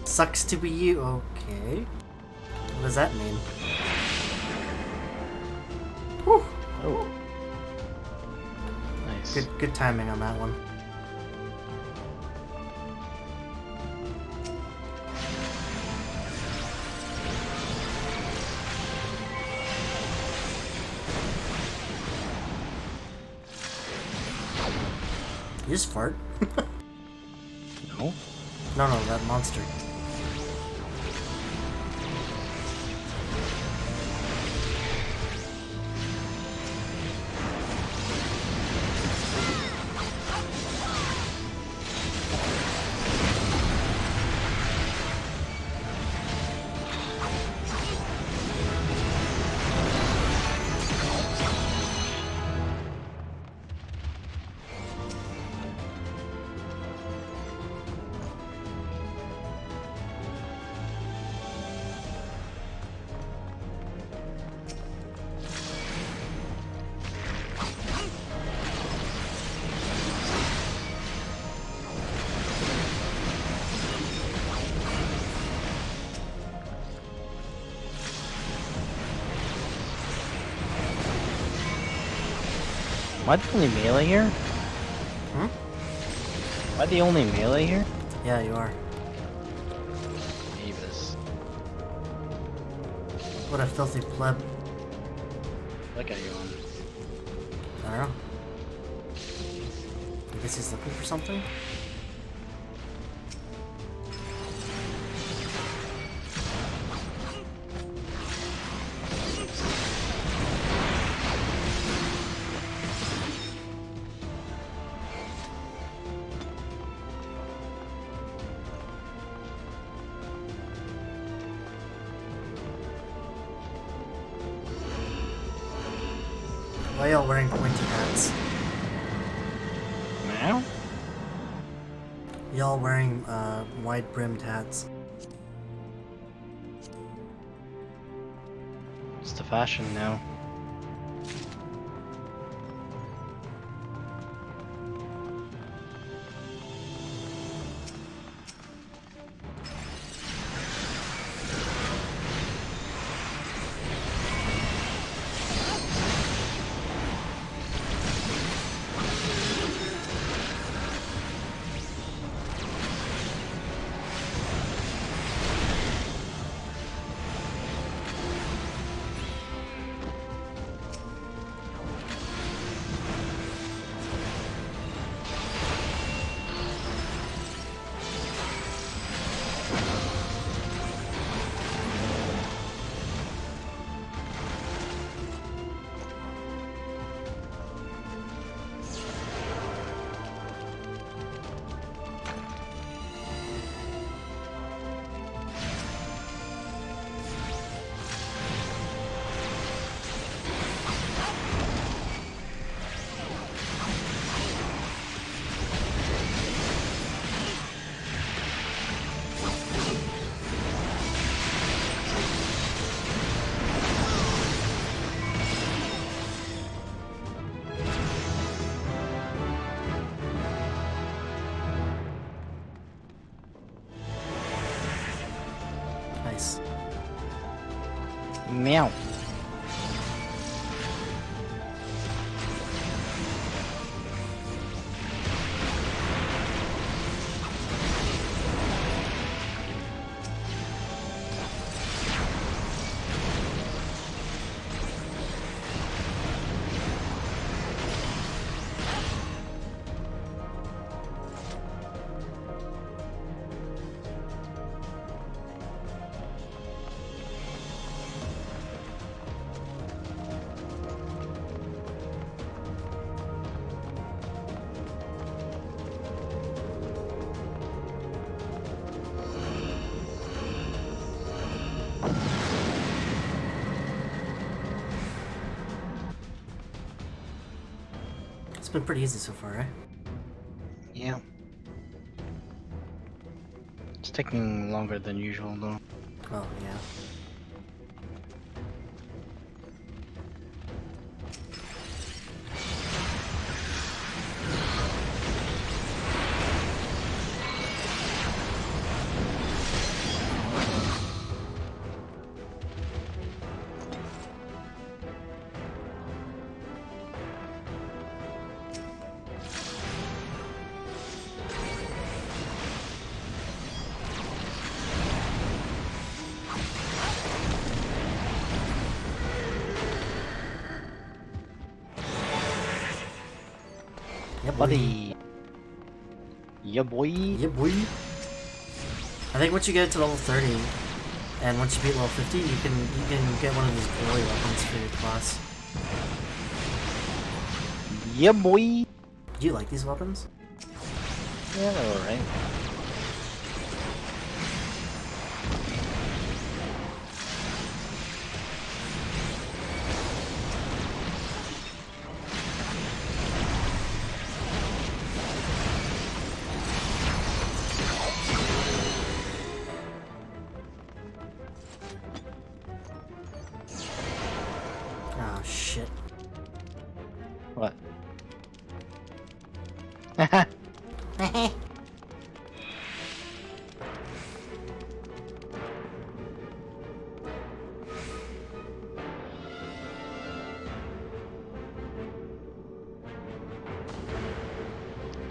Sucks to be you. Okay. What does that mean? Whew. Oh. Nice. Good timing on that one. You just fart? No. No, that monster. Am I the only melee here? Hmm? Am I the only melee here? Yeah, you are. Avis. What a filthy pleb. Look at you on. I don't know. I guess he's looking for something? Why y'all wearing pointy hats? Now? Y'all wearing wide-brimmed hats. It's the fashion now. Nice. Meow. It's been pretty easy so far, eh? Yeah. It's taking longer than usual though. Oh, yeah. Yeah, boy. Buddy. Yeah, boy. Yeah, boy. I think once you get to level 30, and once you beat level 50, you can get one of these glory weapons for your class. Yeah, boy. Do you like these weapons? Yeah, they're alright. Ah, shit. What?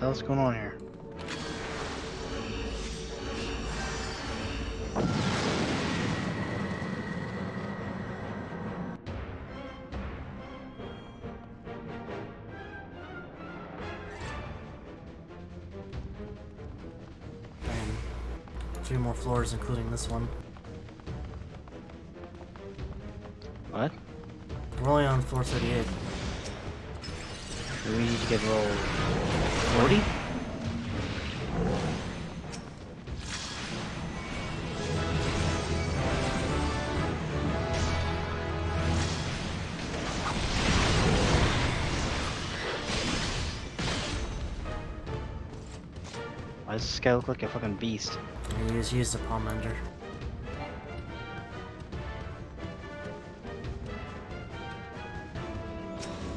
hell's going on here? And 3 more floors, including this one. What? We're only on floor 38. We need to get roll 40? Why does this guy look like a fucking beast? He just used a palm ender.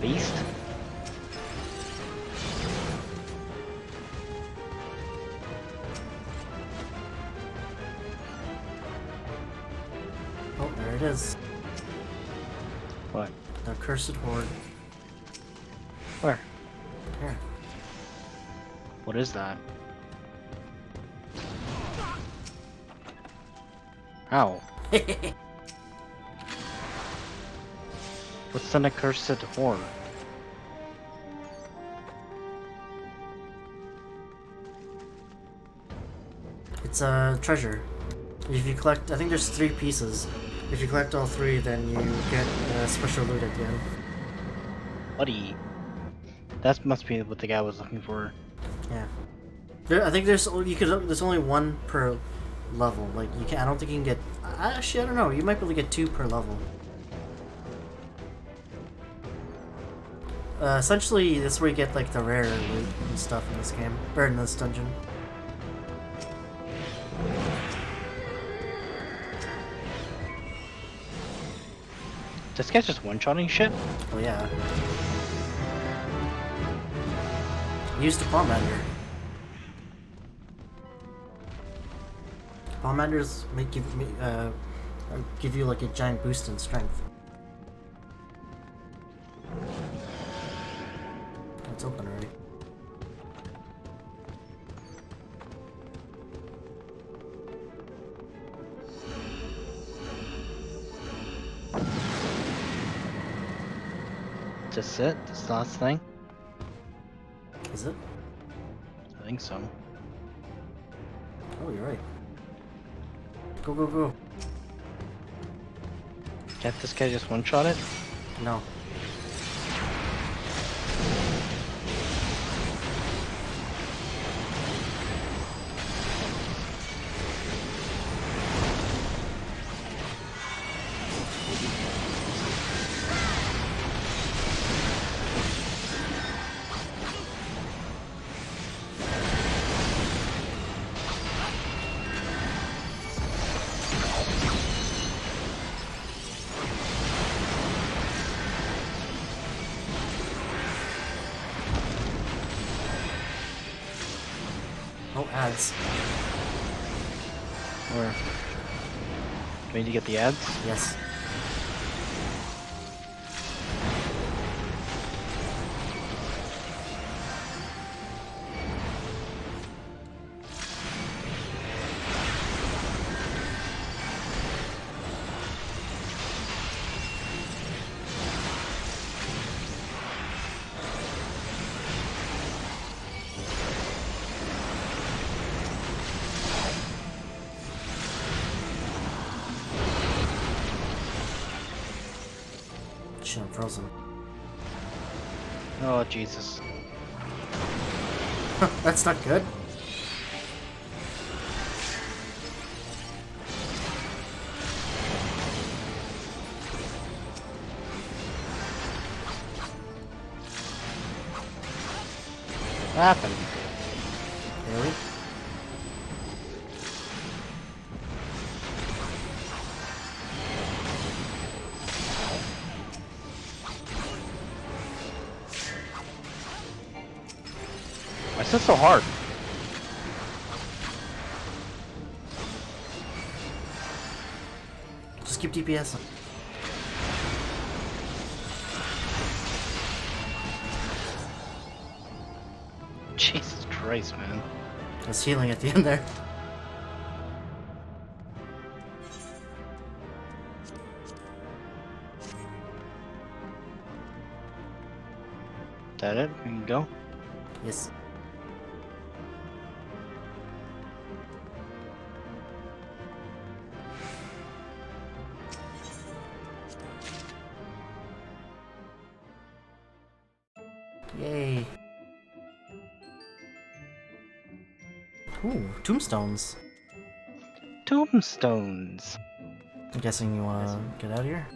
Beast? Oh, there it is. What? The Cursed Horde. Where? Here. What is that? How? What's an accursed horde? It's a treasure. If you collect, I think there's 3 pieces. If you collect all 3, then you get special loot at the end. Buddy. That must be what the guy was looking for. Yeah. I think there's only 1 per level. Like you can. I don't think you can get. Actually, I don't know. You might be able to get 2 per level. Essentially, that's where you get like the rare loot and stuff in this game, or in this dungeon. This guy's just one-shotting shit? Oh yeah. Used a palm ender. Palm enders give you like a giant boost in strength. It's open already. Just it? This last thing? Is it? I think so. Oh, you're right. Go, go, go. Can't this guy just one-shot it? No. Oh, ads. Where? Do we need to get the ads? Yes. Shit, I'm frozen. Oh, Jesus. That's not good. What happened? Really? Why is this so hard? Just keep DPSing. Jesus Christ, man. There's healing at the end there. That it? We can go? Yes. Yay. Ooh, tombstones. Tombstones. I'm guessing you wanna get out of here?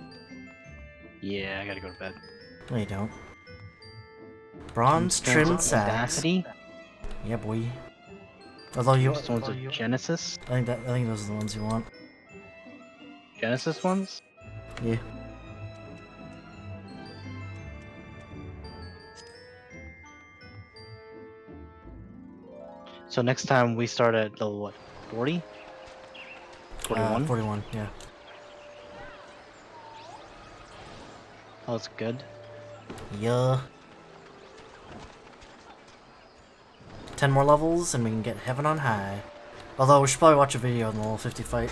Yeah, I gotta go to bed. No, you don't. Bronze Tombstones trimmed of sacks. Audacity? Yeah, boy. Although you, Tombstones of Genesis? I think those are the ones you want. Genesis ones? Yeah. So next time we start at level what? 40? 41? 41. Yeah. Oh, that's good. Yeah. 10 more levels and we can get heaven on high. Although we should probably watch a video on the level 50 fight.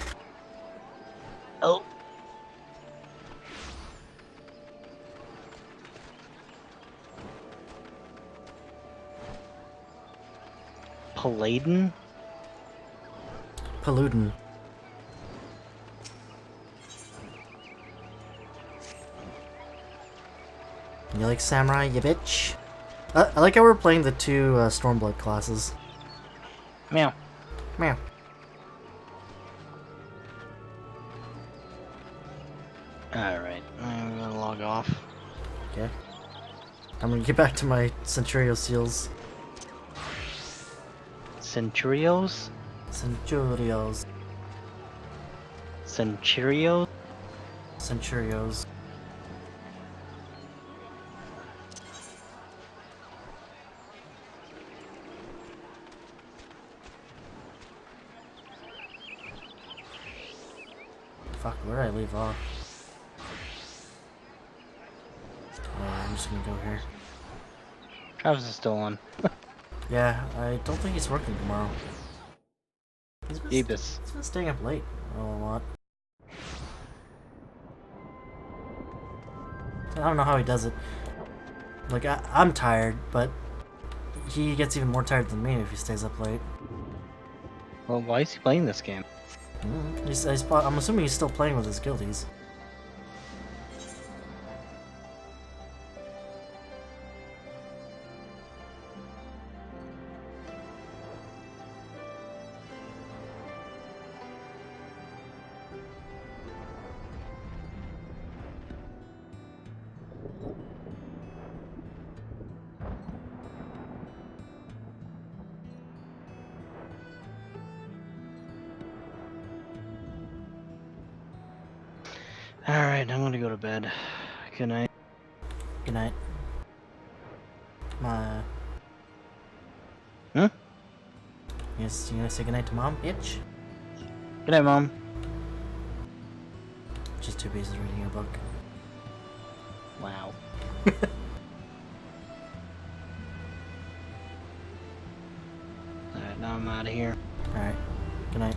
Oh. Paladin? Paluden. You like samurai, you bitch? I like how we're playing the two Stormblood classes. Meow. Meow. Alright, I'm gonna log off. Okay. I'm gonna get back to my Centurio seals. Centurios? Centurios. Centurios? Centurios. Fuck, where did I leave off? Oh, I'm just gonna go here. Travis is still on. Yeah, I don't think he's working tomorrow. Ebus. He's been staying up late a lot. I don't know how he does it. Like, I'm tired, but he gets even more tired than me if he stays up late. Well, why is he playing this game? I'm assuming he's still playing with his guildies. Alright, I'm gonna go to bed. Good night. Good night. My. Huh? Yes, you gonna say goodnight to mom, bitch? Good night, Mom. Just too busy reading a book. Wow. Alright, now I'm out of here. Alright. Good night.